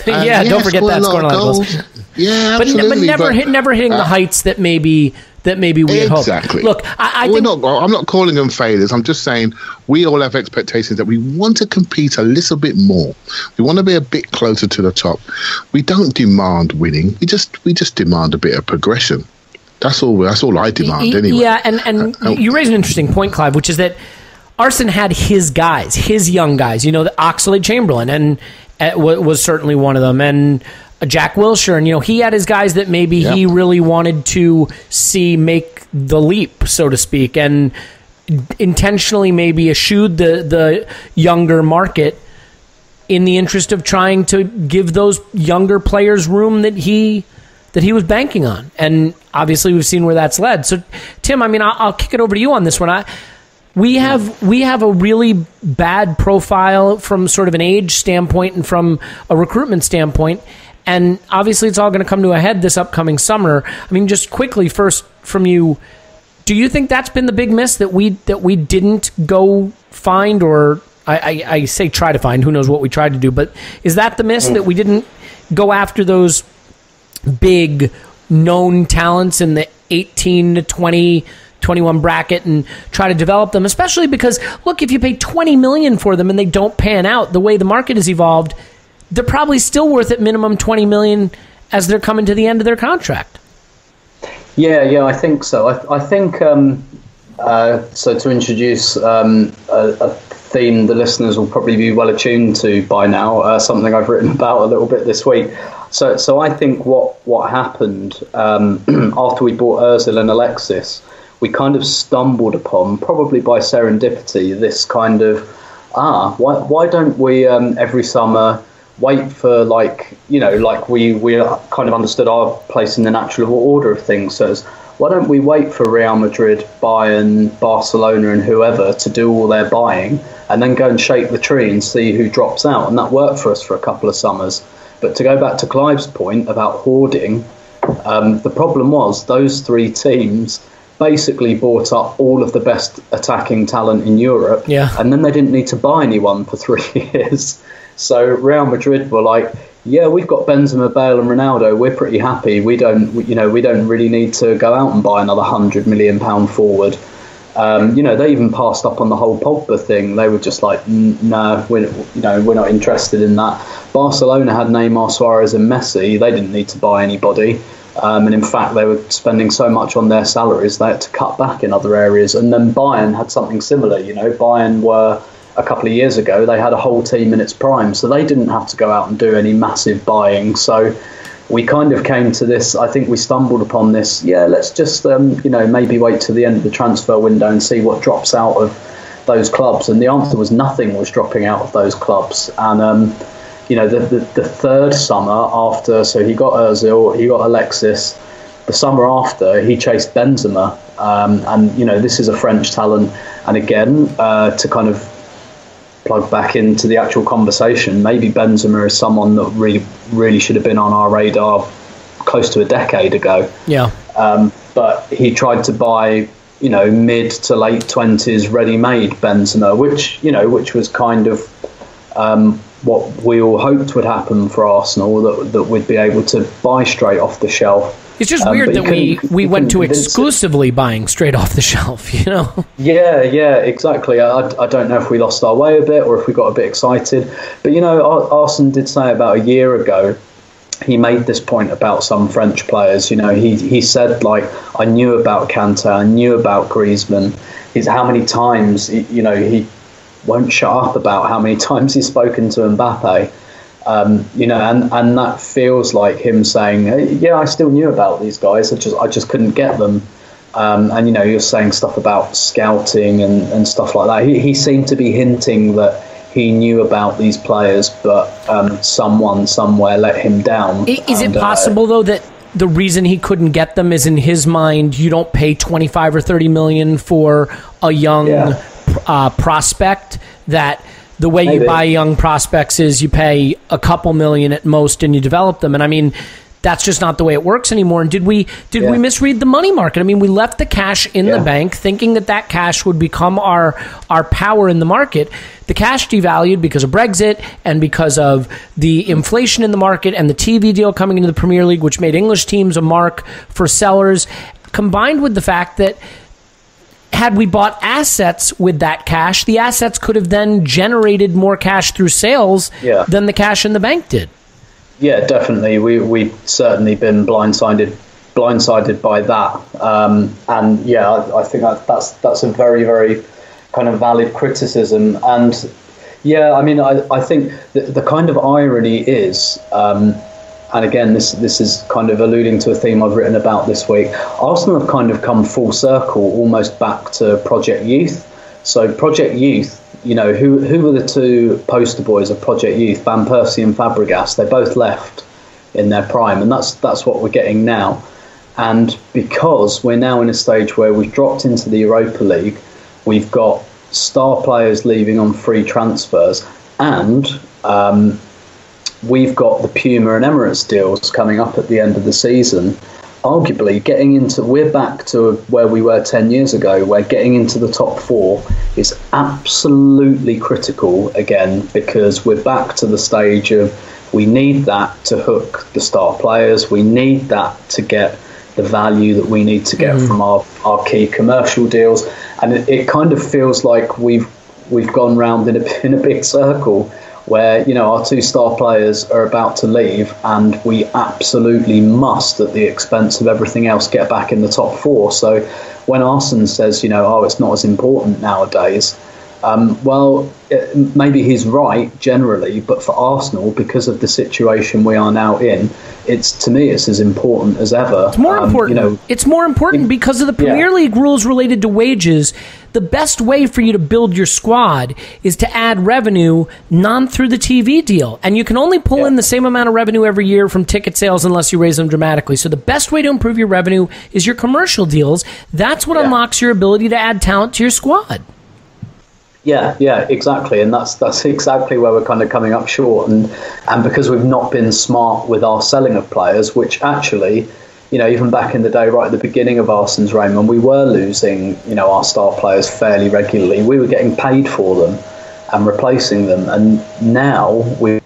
Yeah, don't forget that, scoring a lot of goals. Yeah, absolutely. But never hitting the heights that maybe we had hoped. Exactly. Look, I think I'm not calling them failures. I'm just saying we all have expectations that we want to compete a little bit more. We want to be a bit closer to the top. We don't demand winning. We just demand a bit of progression. That's all I demand anyway. Yeah, and you raise an interesting point, Clive, which is that Arsene had his guys, his young guys. The Oxlade-Chamberlain, and was certainly one of them, and Jack Wilshere, and he had his guys that maybe he really wanted to see make the leap, so to speak, and intentionally maybe eschewed the younger market in the interest of trying to give those younger players room that he was banking on. And obviously we've seen where that's led. So Tim, I mean, I'll kick it over to you on this one. We have a really bad profile from sort of an age standpoint and from a recruitment standpoint. And obviously, it's all going to come to a head this upcoming summer. I mean, just quickly, first from you, do you think that's been the big miss, that we didn't go find, or I say try to find? Who knows what we tried to do? But is that the miss, that we didn't go after those big known talents in the 18 to 20, 21 bracket and try to develop them? Especially because, look, if you pay $20 million for them and they don't pan out the way the market has evolved, they're probably still worth at minimum $20 million as they're coming to the end of their contract. Yeah, I think so. I think so. To introduce a theme the listeners will probably be well attuned to by now, something I've written about a little bit this week. So I think what happened after we bought Ozil and Alexis, we kind of stumbled upon, probably by serendipity, this kind of why don't we every summer wait for we kind of understood our place in the natural order of things. So why don't we wait for Real Madrid, Bayern, Barcelona and whoever to do all their buying and then go and shake the tree and see who drops out? And that worked for us for a couple of summers. But to go back to Clive's point about hoarding, the problem was those three teams basically bought up all of the best attacking talent in Europe, and then they didn't need to buy anyone for 3 years. So Real Madrid were like, yeah, we've got Benzema, Bale and Ronaldo. We're pretty happy. We don't really need to go out and buy another £100 million forward. They even passed up on the whole Pogba thing. They were just like, no, we're not interested in that. Barcelona had Neymar, Suarez and Messi. They didn't need to buy anybody. And in fact, they were spending so much on their salaries, they had to cut back in other areas. And then Bayern had something similar. Bayern were, a couple of years ago, they had a whole team in its prime, so they didn't have to go out and do any massive buying. So we kind of came to this, I think we stumbled upon this, let's just, maybe wait till the end of the transfer window and see what drops out of those clubs. And the answer was nothing was dropping out of those clubs. And, the third summer after, so he got Ozil, he got Alexis. The summer after, he chased Benzema. This is a French talent. And again, to kind of plug back into the actual conversation, maybe Benzema is someone that really should have been on our radar close to a decade ago. Yeah. But he tried to buy, mid to late 20s ready-made Benzema, which was kind of what we all hoped would happen for Arsenal, that we'd be able to buy straight off the shelf. It's just weird that we went to exclusively buying straight off the shelf, you know? Yeah, exactly. I don't know if we lost our way a bit or if we got a bit excited. But, you know, Arsene did say about a year ago, he made this point about some French players. You know, he said, like, I knew about Kanté, I knew about Griezmann. How many times, you know, he won't shut up about how many times he's spoken to Mbappe. You know, and that feels like him saying, yeah, I still knew about these guys. I just couldn't get them. And, you know, you're saying stuff about scouting and stuff like that. He seemed to be hinting that he knew about these players, but someone somewhere let him down. Is it possible, though, that the reason he couldn't get them is, in his mind, you don't pay 25 or 30 million for a young prospect, that the way you buy young prospects is you pay a couple million at most and you develop them? And I mean, that's just not the way it works anymore. And did we misread the money market? I mean, we left the cash in the bank thinking that cash would become our power in the market. The cash devalued because of Brexit and because of the inflation in the market and the TV deal coming into the Premier League, which made English teams a mark for sellers, combined with the fact that had we bought assets with that cash, the assets could have then generated more cash through sales than the cash in the bank did. Yeah, definitely. We've certainly been blindsided by that. And yeah, I think that's a very, very kind of valid criticism. And yeah, I mean, I think the kind of irony is, and again, this is kind of alluding to a theme I've written about this week, Arsenal have kind of come full circle, almost back to Project Youth. So Project Youth, you know, who were the two poster boys of Project Youth? Van Persie and Fabregas. They both left in their prime, and that's what we're getting now. And because we're now in a stage where we've dropped into the Europa League, we've got star players leaving on free transfers, and we've got the Puma and Emirates deals coming up at the end of the season. Arguably, we're back to where we were 10 years ago, where getting into the top four is absolutely critical again, because we're back to the stage of we need that to hook the star players. We need that to get the value that we need to get from our key commercial deals. And it kind of feels like we've gone round in a big circle, where, you know, our two star players are about to leave and we absolutely must, at the expense of everything else, get back in the top four. So when Arsene says, you know, it's not as important nowadays, maybe he's right generally, but for Arsenal, because of the situation we are now in, to me it's as important as ever. It's more important. You know, it's more important because of the Premier League rules related to wages. The best way for you to build your squad is to add revenue, not through the TV deal. And you can only pull in the same amount of revenue every year from ticket sales unless you raise them dramatically. So the best way to improve your revenue is your commercial deals. That's what unlocks your ability to add talent to your squad. Yeah, exactly, and that's exactly where we're kind of coming up short, and because we've not been smart with our selling of players, which actually, you know, even back in the day, right at the beginning of Arsene's reign, when we were losing, you know, our star players fairly regularly, we were getting paid for them and replacing them, and now we've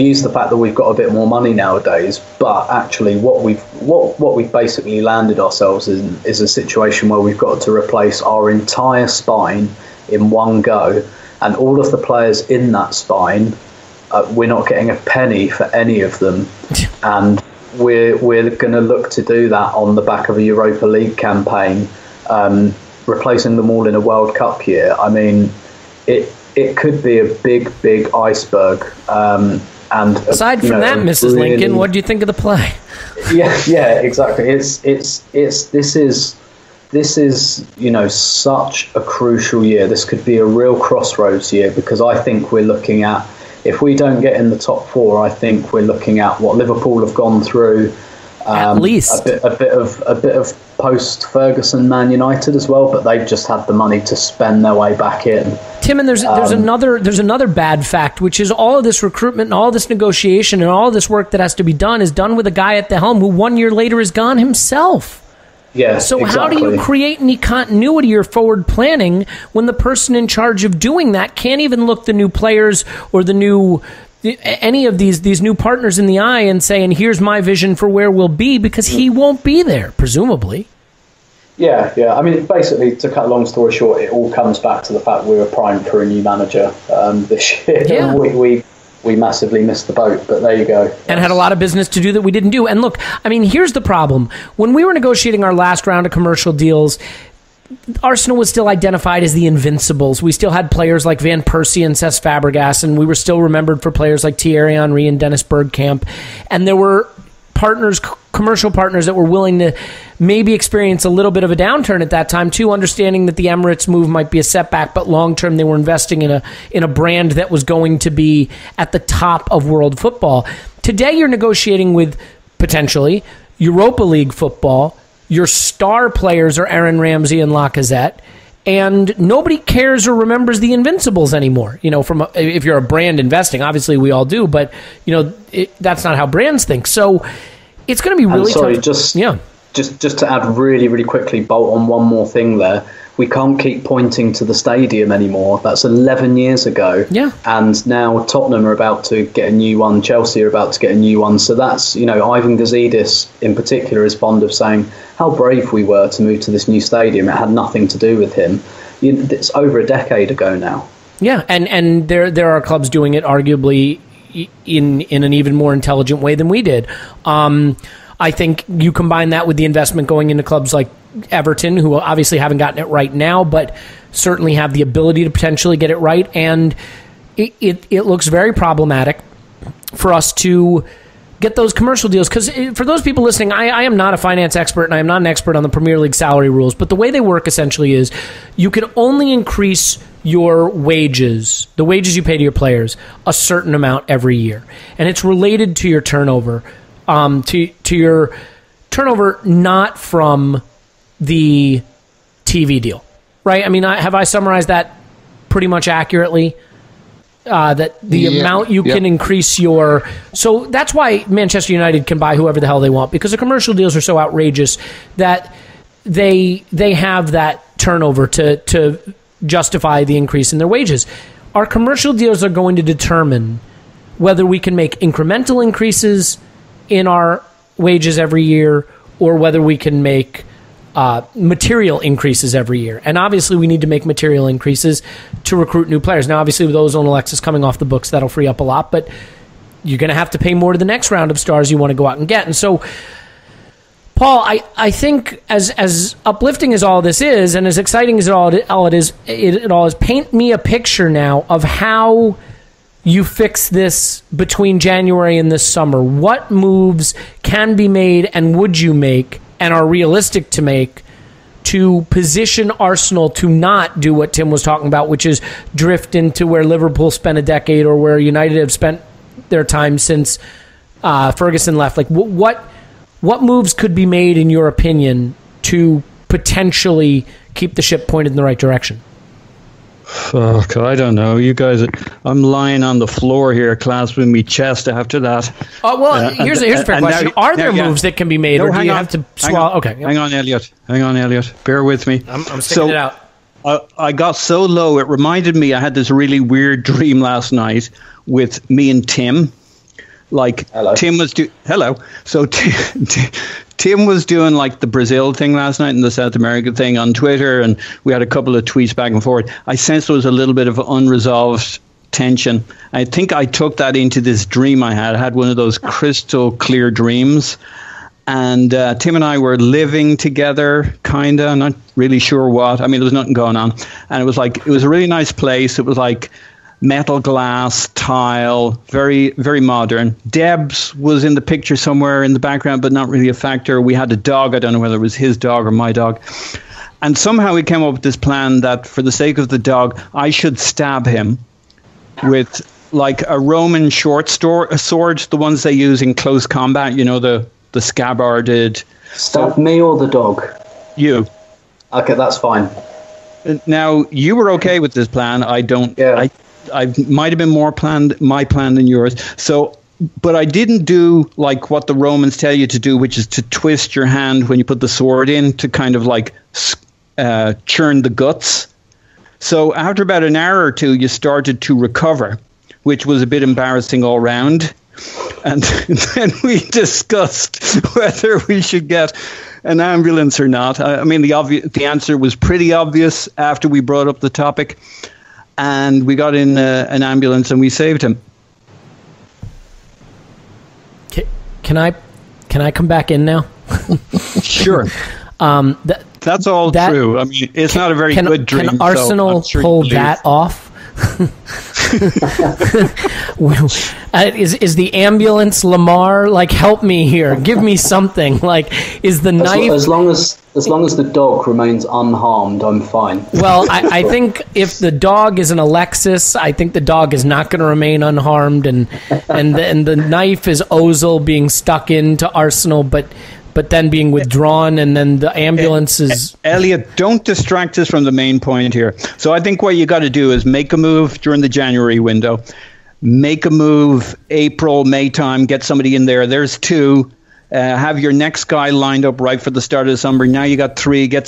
used the fact that we've got a bit more money nowadays, but actually what we've basically landed ourselves in is a situation where we've got to replace our entire spine in one go, and all of the players in that spine, we're not getting a penny for any of them, and we're going to look to do that on the back of a Europa League campaign, replacing them all in a World Cup year. I mean, it could be a big iceberg. And aside from that, Mrs. Really, Lincoln, what do you think of the play? Yeah, exactly. This is you know, such a crucial year. This could be a real crossroads year, because I think we're looking at, if we don't get in the top four, I think we're looking at what Liverpool have gone through. At least a bit of post Ferguson Man United as well, but they've just had the money to spend their way back in. Tim, and there's another bad fact, which is all of this recruitment and all this negotiation and all this work that has to be done is done with a guy at the helm who 1 year later is gone himself. Yeah, So exactly. how do you create any continuity or forward planning when the person in charge of doing that can't even look the new players or any of these new partners in the eye and say, and here's my vision for where we'll be, because he won't be there, presumably. Yeah. I mean, basically, to cut a long story short, it all comes back to the fact we were primed for a new manager this year. Yeah. We massively missed the boat, but there you go. And had a lot of business to do that we didn't do. And look, I mean, here's the problem. When we were negotiating our last round of commercial deals, Arsenal was still identified as the Invincibles. We still had players like Van Persie and Cesc Fabregas, and we were still remembered for players like Thierry Henry and Dennis Bergkamp. And there were commercial partners that were willing to maybe experience a little bit of a downturn at that time too, understanding that the Emirates move might be a setback, but long term they were investing in a brand that was going to be at the top of world football. Today you're negotiating with potentially Europa League football. Your star players are Aaron Ramsey and Lacazette, and nobody cares or remembers the Invincibles anymore. If you're a brand investing, obviously we all do, but that's not how brands think. So it's going to be really tough. Just to add really, really quickly, bolt on one more thing there. We can't keep pointing to the stadium anymore. That's 11 years ago. Yeah. And now Tottenham are about to get a new one. Chelsea are about to get a new one. So that's, Ivan Gazidis in particular is fond of saying how brave we were to move to this new stadium. It had nothing to do with him. It's over a decade ago now. Yeah, and there are clubs doing it arguably in an even more intelligent way than we did. I think you combine that with the investment going into clubs like Everton, who obviously haven't gotten it right now, but certainly have the ability to potentially get it right. And it looks very problematic for us to get those commercial deals. Because for those people listening, I am not a finance expert and I am not an expert on the Premier League salary rules, but the way they work essentially is you can only increase your wages, the wages you pay to your players, a certain amount every year. And it's related to your turnover. To your turnover, not from the TV deal, right? I mean, have I summarized that pretty much accurately? That the amount you can increase your... So that's why Manchester United can buy whoever the hell they want, because the commercial deals are so outrageous that they have that turnover to justify the increase in their wages. Our commercial deals are going to determine whether we can make incremental increases in our wages every year or whether we can make material increases every year. And obviously we need to make material increases to recruit new players. Now, obviously with Ozone Alexis coming off the books, that'll free up a lot, but you're going to have to pay more to the next round of stars you want to go out and get. And so, Paul, I think as uplifting as all this is and as exciting as it all is, paint me a picture now of how you fix this between January and this summer. What moves can be made and would you make and are realistic to make to position Arsenal to not do what Tim was talking about, which is drift into where Liverpool spent a decade or where United have spent their time since Ferguson left? Like, what moves could be made, in your opinion, to potentially keep the ship pointed in the right direction? Fuck, I don't know. You guys, I'm lying on the floor here, clasping my chest after that. Here's a fair question. Are there moves that can be made, or do you have to swallow? Okay. Hang on, Elliot. Bear with me. I'm sticking it out. I got so low, it reminded me I had this really weird dream last night with me and Tim. Like, hello. So Tim was doing like the Brazil thing last night and the South America thing on Twitter, and we had a couple of tweets back and forth. I sensed there was a little bit of unresolved tension. I think I took that into this dream I had. I had one of those crystal clear dreams. And Tim and I were living together, kind of, not really sure what. I mean, there was nothing going on. And it was a really nice place. It was like metal glass, tile, very, very modern. Debs was in the picture somewhere in the background, but not really a factor. We had a dog. I don't know whether it was his dog or my dog. And somehow we came up with this plan that for the sake of the dog, I should stab him with like a Roman short sword, the ones they use in close combat, you know, the scabbarded. Stab me or the dog? You. Okay, that's fine. Now, you were okay with this plan. I don't. Yeah. I might have been more my plan than yours. So but I didn't do like what the Romans tell you to do, which is to twist your hand when you put the sword in to kind of like churn the guts. So after about an hour or two, you started to recover, which was a bit embarrassing all round. And then we discussed whether we should get an ambulance or not. I mean, the answer was pretty obvious after we brought up the topic. And we got in an ambulance and we saved him. Can I come back in now? Sure. That's all true. I mean, it's not a very good dream. Can Arsenal pull that off? Is the ambulance Lamar? Like, help me here. Give me something. Like, is the knife... As long as the dog remains unharmed, I'm fine. Well, I think if the dog is an Alexis, I think the dog is not going to remain unharmed, and the knife is Ozil being stuck into Arsenal, but then being withdrawn, and then the ambulance is... Elliot, don't distract us from the main point here. So I think what you got to do is make a move during the January window. Make a move April, May time, get somebody in there. There's 2. Have your next guy lined up right for the start of the summer. Now you got 3. Get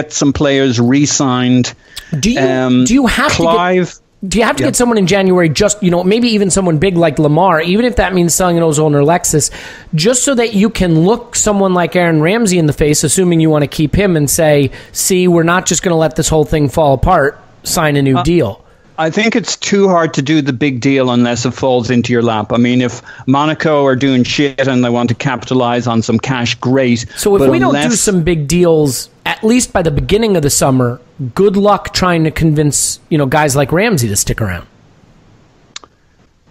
some players re-signed. Do you have Clive, to get... Do you have to get someone in January, just, maybe even someone big like Lamar, even if that means selling an Ozil or Alexis, just so that you can look someone like Aaron Ramsey in the face, assuming you want to keep him, and say, see, we're not just going to let this whole thing fall apart, sign a new deal? I think it's too hard to do the big deal unless it falls into your lap. I mean, if Monaco are doing shit and they want to capitalize on some cash, great. So if we don't do some big deals, at least by the beginning of the summer, good luck trying to convince guys like Ramsey to stick around.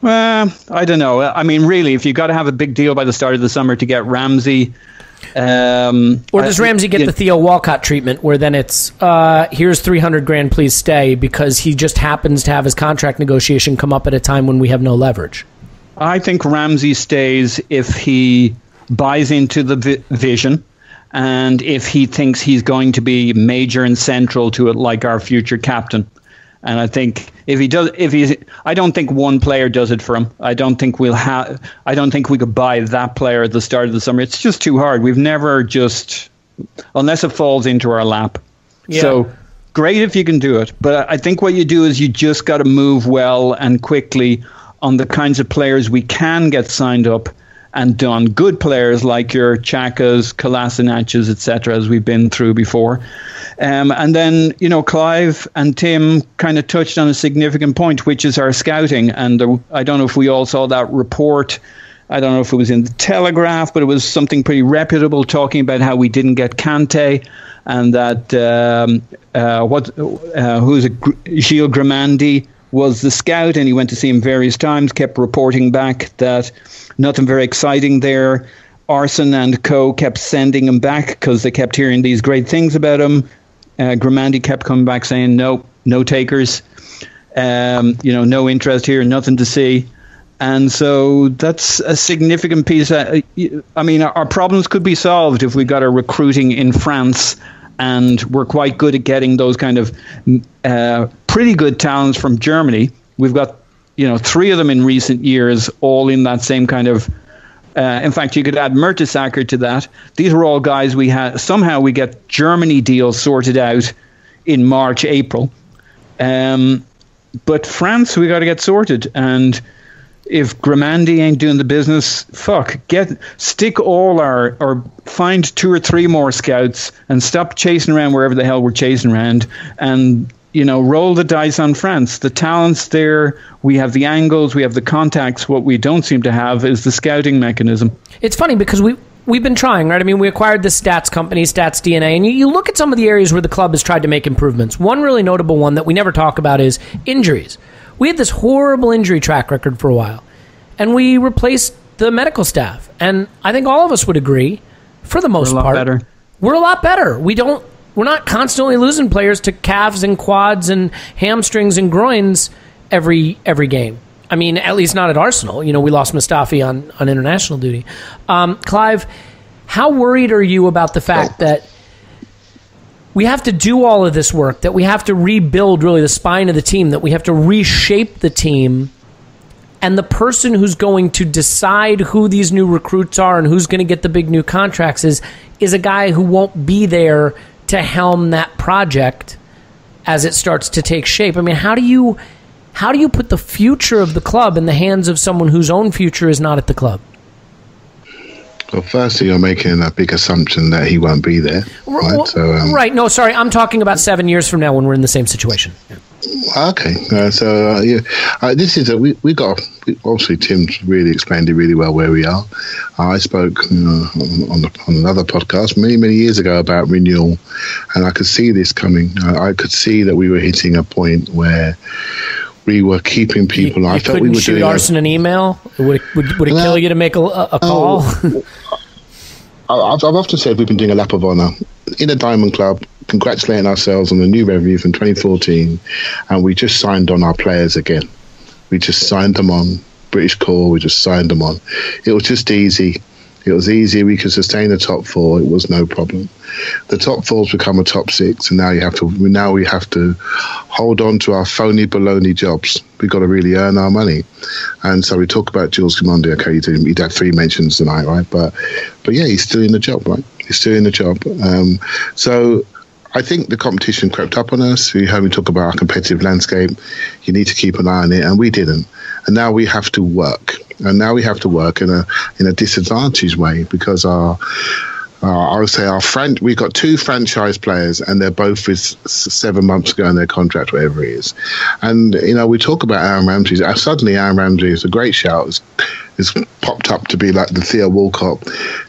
Well, I don't know. I mean, really, if you've got to have a big deal by the start of the summer to get Ramsey... or does Ramsey get the Theo Walcott treatment, where then it's here's $300,000, please stay, because he just happens to have his contract negotiation come up at a time when we have no leverage? I think Ramsey stays if he buys into the vision, and if he thinks he's going to be major and central to it, like our future captain. And I think I don't think one player does it for him. I don't think we could buy that player at the start of the summer. It's just too hard. We've never unless it falls into our lap. Yeah. So great if you can do it. But I think what you do is you just got to move well and quickly on the kinds of players we can get signed up and done. Good players like your Chakas, Kolasinac's, etc., as we've been through before. And then, Clive and Tim kind of touched on a significant point, which is our scouting. And I don't know if we all saw that report. I don't know if it was in the Telegraph, but it was something pretty reputable talking about how we didn't get Kante, and that Gilles Grimandi was the scout, and he went to see him various times, kept reporting back that nothing very exciting there. Arson and co kept sending him back because they kept hearing these great things about him. Grimandi kept coming back saying, no takers, no interest here, nothing to see. And so that's a significant piece. I mean, our problems could be solved if we got our recruiting in France, and we're quite good at getting those kind of pretty good talents from Germany. We've got, 3 of them in recent years, all in that same kind of... in fact, you could add Mertesacker to that. These were all guys we had. Somehow we get Germany deals sorted out in March, April. But France, we got to get sorted. And if Grimandi ain't doing the business, stick all or find 2 or 3 more scouts and stop chasing around wherever the hell we're chasing around, and roll the dice on France. The talent's there. We have the angles. We have the contacts. What we don't seem to have is the scouting mechanism. It's funny because we've been trying, right? I mean, we acquired this stats company, Stats DNA, and you look at some of the areas where the club has tried to make improvements. One really notable one that we never talk about is injuries. We had this horrible injury track record for a while, and we replaced the medical staff. And I think all of us would agree, for the most part, we're a lot better. We're not constantly losing players to calves and quads and hamstrings and groins every game. I mean, at least not at Arsenal. We lost Mustafi on international duty. Clive, how worried are you about the fact that we have to do all of this work, that we have to rebuild really the spine of the team, that we have to reshape the team, And the person who's going to decide who these new recruits are and who's going to get the big new contracts is a guy who won't be there to helm that project as it starts to take shape. I mean, how do you put the future of the club in the hands of someone whose own future is not at the club? Well, firstly, you're making a big assumption that he won't be there. Right. Right. No, sorry. I'm talking about 7 years from now when we're in the same situation. Okay. This is obviously Tim's really explained it really well where we are. I spoke on another podcast many years ago about renewal, and I could see this coming. I could see that we were hitting a point where we were keeping people. I felt we were shoot doing Arson an email. Would it kill you to make a call? I've often said we've been doing a lap of honour in a Diamond Club, congratulating ourselves on the new revenue from 2014, and we just signed on our players again. We just signed them on. British Core, we just signed them on. It was just easy. It was easy. We could sustain the top four. It was no problem. The top four's become a top six, and now we have to hold on to our phony baloney jobs. We've got to really earn our money. And so we talk about Jules Commandi. Okay, he'd had 3 mentions tonight, right? But yeah, he's still in the job, right? He's still in the job. So I think the competition crept up on us. You heard me talk about our competitive landscape. You need to keep an eye on it, and we didn't. And now we have to work. And now we have to work in a disadvantaged way because we've got 2 franchise players, and they're both with 7 months ago in their contract, whatever it is. And we talk about Aaron Ramsey. Suddenly, Aaron Ramsey is a great shout. Is popped up to be like the Theo Walcott.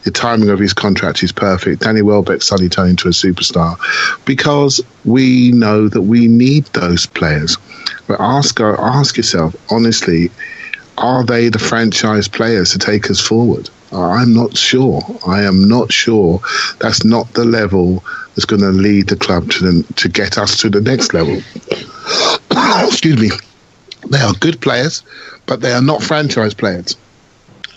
The timing of his contract is perfect. Danny Welbeck suddenly turned into a superstar because we know that we need those players. But ask yourself honestly, are they the franchise players to take us forward? I'm not sure. I am not sure. That's not the level that's going to lead the club to get us to the next level. Excuse me. They are good players, but they are not franchise players.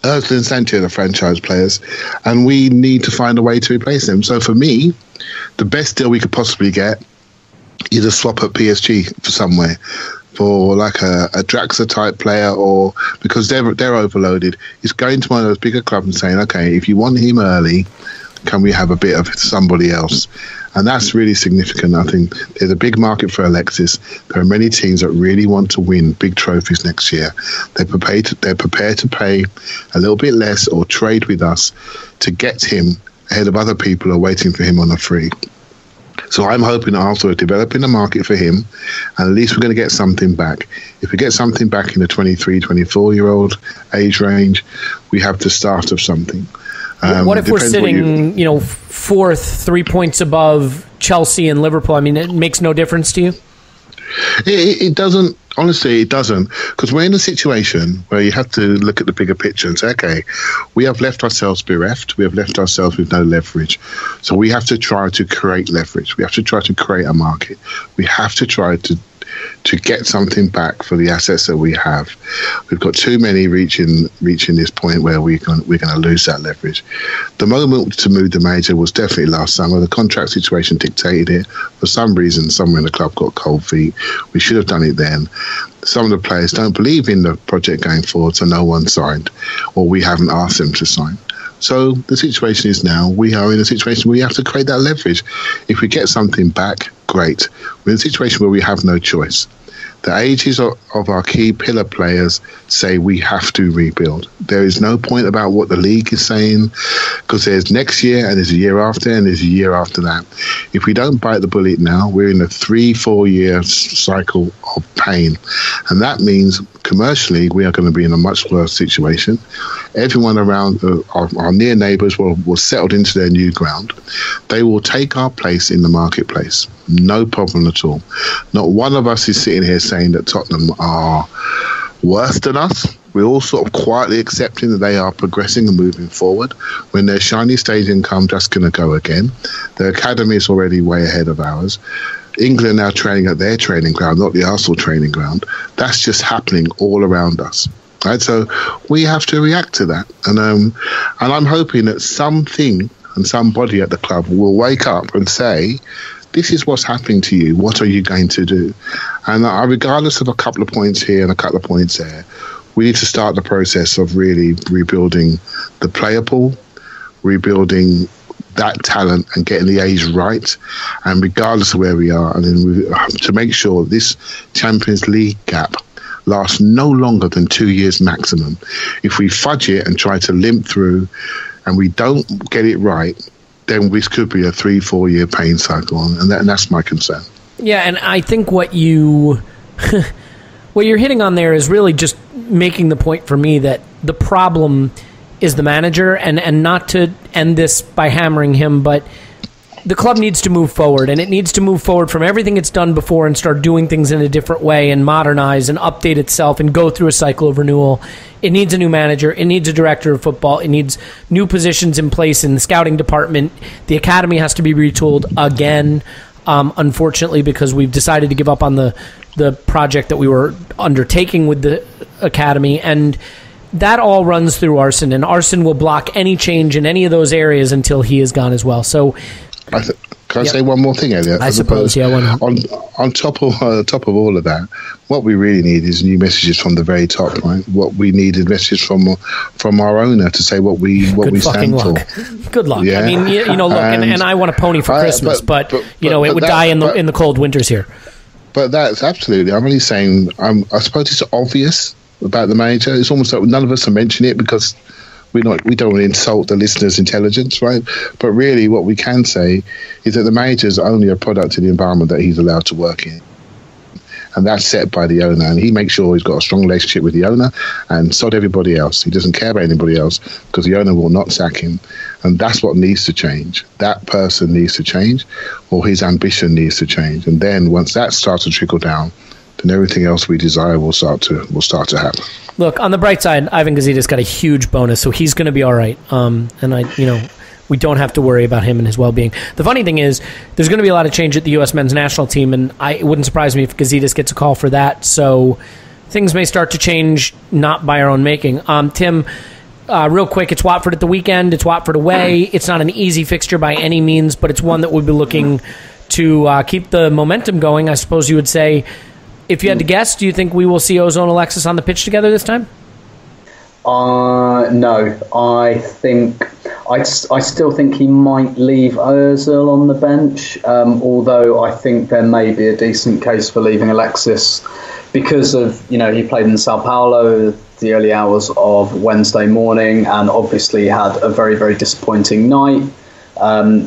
Özil and Sancho are franchise players, and we need to find a way to replace them. So for me, the best deal we could possibly get is a swap at PSG for somewhere, for like a Draxler type player, or because they're overloaded. It's going to one of those bigger clubs and saying, okay, if you want him early, can we have a bit of somebody else? And that's really significant. I think there's a big market for Alexis. There are many teams that really want to win big trophies next year. They're prepared to pay a little bit less or trade with us to get him ahead of other people who are waiting for him on a free. So I'm hoping Arsenal are developing a market for him, and at least we're going to get something back. If we get something back in the 23, 24-year-old age range, we have the start of something. What if we're sitting, 4th, 3 points above Chelsea and Liverpool? I mean, it makes no difference to you? It doesn't. Honestly, it doesn't. Because we're in a situation where you have to look at the bigger picture and say, okay, we have left ourselves bereft. We have left ourselves with no leverage. So we have to try to create leverage. We have to try to create a market. We have to try to get something back for the assets that we have. We've got too many reaching this point where we're going to lose that leverage. The moment to move the manager was definitely last summer. The contract situation dictated it. For some reason, someone in the club got cold feet. We should have done it then. Some of the players don't believe in the project going forward, so no one signed, or we haven't asked them to sign. So the situation is now we are in a situation where we have to create that leverage. If we get something back, great. We're in a situation where we have no choice. The ages of our key pillar players say we have to rebuild. There is no point about what the league is saying, because there's next year and there's a year after and there's a year after that. If we don't bite the bullet now, we're in a 3-4 year cycle of pain. And that means commercially we are going to be in a much worse situation. Everyone around our near neighbours will settle into their new ground. They will take our place in the marketplace. No problem at all. Not one of us is sitting here saying that Tottenham are worse than us. We're all sort of quietly accepting that they are progressing and moving forward. When their shiny stadium comes, that's going to go again. Their academy is already way ahead of ours. England are now training at their training ground, not the Arsenal training ground. That's just happening all around us. Right? So we have to react to that. And I'm hoping that something and somebody at the club will wake up and say, this is what's happening to you. What are you going to do? And regardless of a couple of points here and a couple of points there, we need to start the process of really rebuilding the player pool, rebuilding that talent and getting the age right, and regardless of where we are, and then to make sure this Champions League gap lasts no longer than 2 years maximum. If we fudge it and try to limp through and we don't get it right, then this could be a 3-4 year pain cycle, and that's my concern. Yeah, and I think what you're hitting on there is really just making the point for me that the problem is the manager, and not to end this by hammering him, but the club needs to move forward, and it needs to move forward from everything it's done before and start doing things in a different way and modernize and update itself and go through a cycle of renewal. It needs a new manager. It needs a director of football. It needs new positions in place in the scouting department. The academy has to be retooled again, unfortunately, because we've decided to give up on the project that we were undertaking with the academy, and that all runs through Arsene, and Arsene will block any change in any of those areas until he is gone as well. So, can I say one more thing, Elliot? I suppose, yeah. On top of all of that, what we really need is new messages from the very top, right? What we need is messages from our owner to say what we stand for. Good luck. Yeah? I mean, look, and I want a pony for Christmas, but it would die in the cold winters here. But that's absolutely. I'm only saying. I suppose it's obvious about the manager. It's almost like none of us are mentioning it because we don't want to insult the listener's intelligence, right? But really what we can say is that the manager is only a product of the environment that he's allowed to work in. And that's set by the owner. And he makes sure he's got a strong relationship with the owner and sod everybody else. He doesn't care about anybody else because the owner will not sack him. And that's what needs to change. That person needs to change, or his ambition needs to change. And then once that starts to trickle down, then everything else we desire will start to happen. Look, on the bright side, Ivan Gazidis got a huge bonus, so he's going to be all right. We don't have to worry about him and his well-being. The funny thing is, there's going to be a lot of change at the U.S. men's national team, and it wouldn't surprise me if Gazidis gets a call for that. So things may start to change, not by our own making. Tim, real quick, it's Watford at the weekend. It's Watford away. It's not an easy fixture by any means, but it's one that we'll be looking to keep the momentum going, I suppose you would say. If you had to guess, do you think we will see Ozil and Alexis on the pitch together this time? No. I still think he might leave Ozil on the bench, although I think there may be a decent case for leaving Alexis because of, he played in Sao Paulo the early hours of Wednesday morning and obviously had a very, very disappointing night.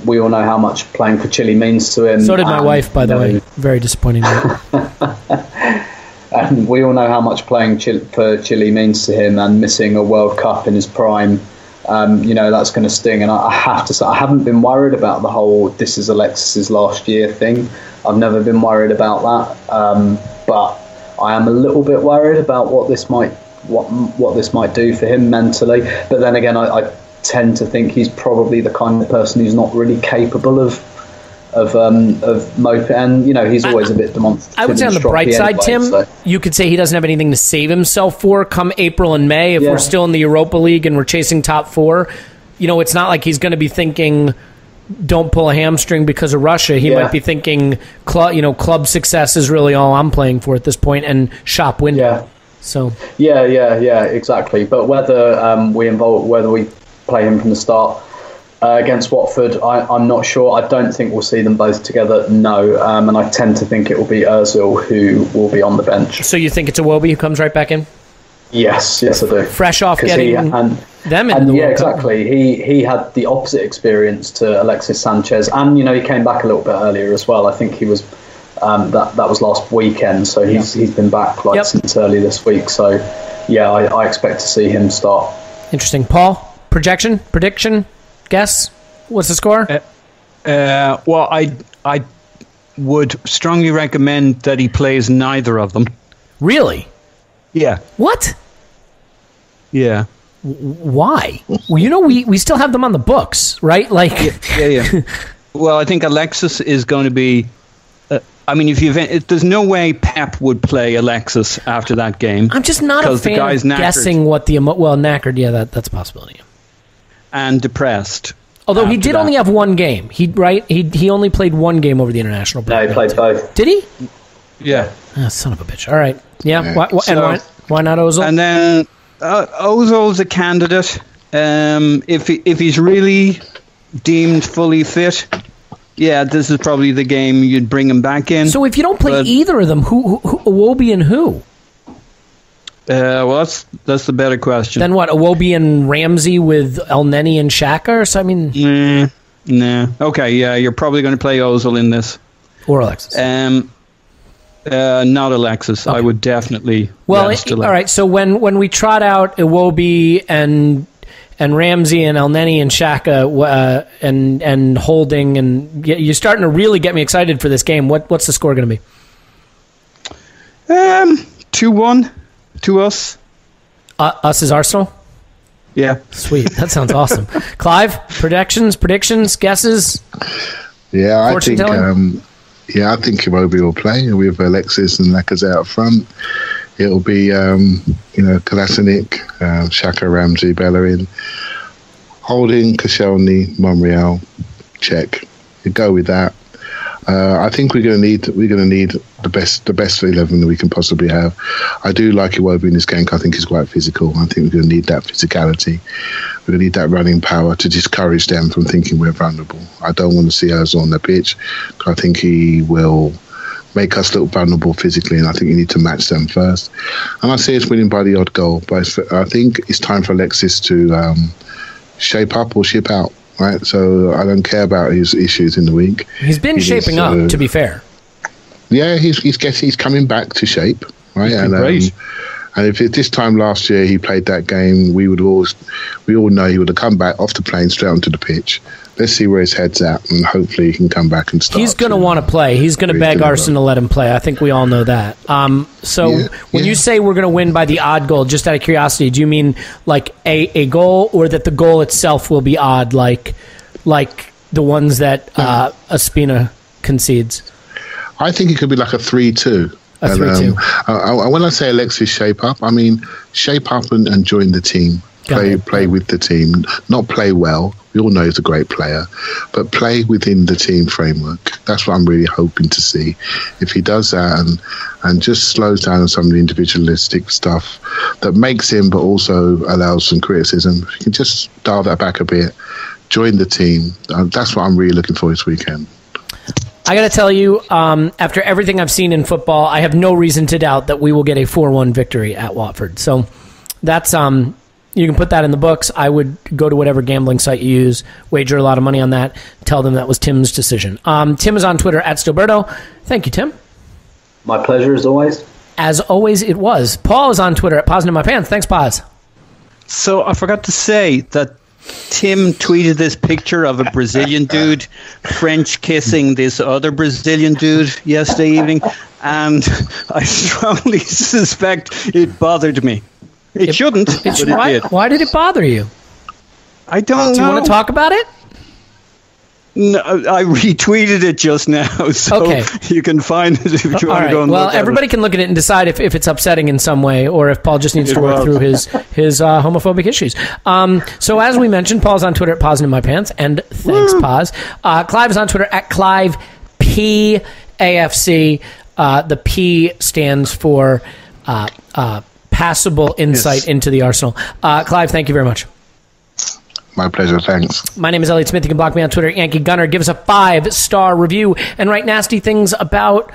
We all know how much playing for Chile means to him. So did my wife, by the way. Very disappointing. And we all know how much playing for Chile means to him, and missing a World Cup in his prime, that's going to sting. And I have to say, I haven't been worried about the whole "this is Alexis's last year" thing. I've never been worried about that, but I am a little bit worried about what this might do for him mentally. But then again, I tend to think he's probably the kind of person who's not really capable of moping, and he's always a bit demonstrative. I would say on the bright side, Tim, you could say he doesn't have anything to save himself for come April and May if we're still in the Europa League and we're chasing top four. It's not like he's going to be thinking don't pull a hamstring because of Russia. He might be thinking club success is really all I'm playing for at this point, and shop window. Yeah. So exactly. But whether we play him from the start against Watford, I'm not sure. I don't think we'll see them both together, no. And I tend to think it will be Ozil who will be on the bench. So you think it's Iwobi who comes right back in? Yes, I do. Fresh off getting them in the World Cup. Exactly. He had the opposite experience to Alexis Sanchez, and he came back a little bit earlier as well. I think he was that was last weekend, so he's been back since early this week. So I expect to see him start. Interesting. Paul, prediction, guess? What's the score? Well, I would strongly recommend that he plays neither of them. Really? Yeah. What? Yeah. Why? Well, we still have them on the books, right? Yeah. Well, I think Alexis is going to be. There's no way Pep would play Alexis after that game. I'm just not a fan of guessing what the knackered. Yeah, that's a possibility. And depressed. Although he did only have one game. He only played one game over the international break. No, he played both. Did he? Yeah. Oh, son of a bitch. All right. Yeah. Why not Ozil? And then Ozil's a candidate. If he's really deemed fully fit, yeah, this is probably the game you'd bring him back in. So if you don't play either of them, who Iwobi and who? Well, that's the better question. Then what? Iwobi and Ramsey with El Neni and Xhaka? So I mean, nah. Okay, yeah, you're probably going to play Ozil in this or Alexis. Not Alexis. Okay. I would definitely. Well, all right. So when we trot out Iwobi and Ramsey and El Neni and Xhaka and Holding, and you're starting to really get me excited for this game. What's the score going to be? 2-1 to us. Us as Arsenal? Yeah. Sweet. That sounds awesome. Clive, predictions, guesses? Yeah, I think Iwobi will play with Alexis and Lacazette up front. It'll be, Kolasinac, Xhaka, Ramsey, Bellerin, Holding, Koscielny, Monreal, check. You go with that. I think we're going to need the best 11 that we can possibly have. I do like Iwobi in this game. I think he's quite physical. I think we're going to need that physicality. We're going to need that running power to discourage them from thinking we're vulnerable. I don't want to see us on the pitch. I think he will make us look vulnerable physically, and I think you need to match them first. And I see us winning by the odd goal, but I think it's time for Alexis to shape up or ship out. Right, so I don't care about his issues in the week. He's been shaping up, to be fair. Yeah, he's coming back to shape, right? And great. And if this time last year he played that game, we all know he would have come back off the plane straight onto the pitch. Let's see where his head's at, and hopefully he can come back and start. He's going to want to play. He's going to beg Arsene to let him play. I think we all know that. When you say we're going to win by the odd goal, just out of curiosity, do you mean like a goal, or that the goal itself will be odd, like the ones that Ospina concedes? I think it could be like a 3-2. A 3-2. When I say Alexis shape up, I mean shape up and join the team. Play with the team, not play well. We all know he's a great player, but play within the team framework. That's what I'm really hoping to see. If he does that and just slows down on some of the individualistic stuff that makes him, but also allows some criticism, if you can just dial that back a bit, join the team. That's what I'm really looking for this weekend. I got to tell you, after everything I've seen in football, I have no reason to doubt that we will get a 4-1 victory at Watford. So that's you can put that in the books. I would go to whatever gambling site you use, wager a lot of money on that, tell them that was Tim's decision. Tim is on Twitter at Stilberto. Thank you, Tim. My pleasure, as always. As always, it was. Paul is on Twitter at Paz in my pants. Thanks, Paz. So I forgot to say that Tim tweeted this picture of a Brazilian dude French kissing this other Brazilian dude yesterday evening, and I strongly suspect it bothered me. It shouldn't, but it did. Why did it bother you? I don't know. Do you want to talk about it? No, I retweeted it just now, so you can find it if you want to go and look at it. Everybody can look at it and decide if it's upsetting in some way, or if Paul just needs to work through his homophobic issues. So as we mentioned, Paul's on Twitter at Pausing in My Pants, and thanks, Paz. Clive is on Twitter at Clive PAFC. The P stands for passable insight into the Arsenal. Clive, thank you very much. My pleasure, thanks. My name is Elliot Smith. You can block me on Twitter, Yankee Gunner. Give us a 5-star review and write nasty things about,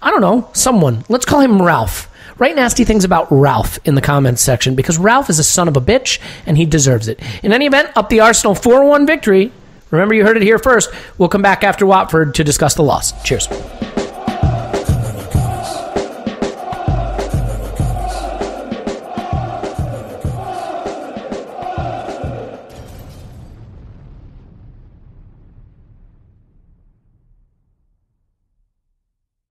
I don't know, someone. Let's call him Ralph. Write nasty things about Ralph in the comments section, because Ralph is a son of a bitch and he deserves it. In any event, up the Arsenal 4-1 victory. Remember, you heard it here first. We'll come back after Watford to discuss the loss. Cheers.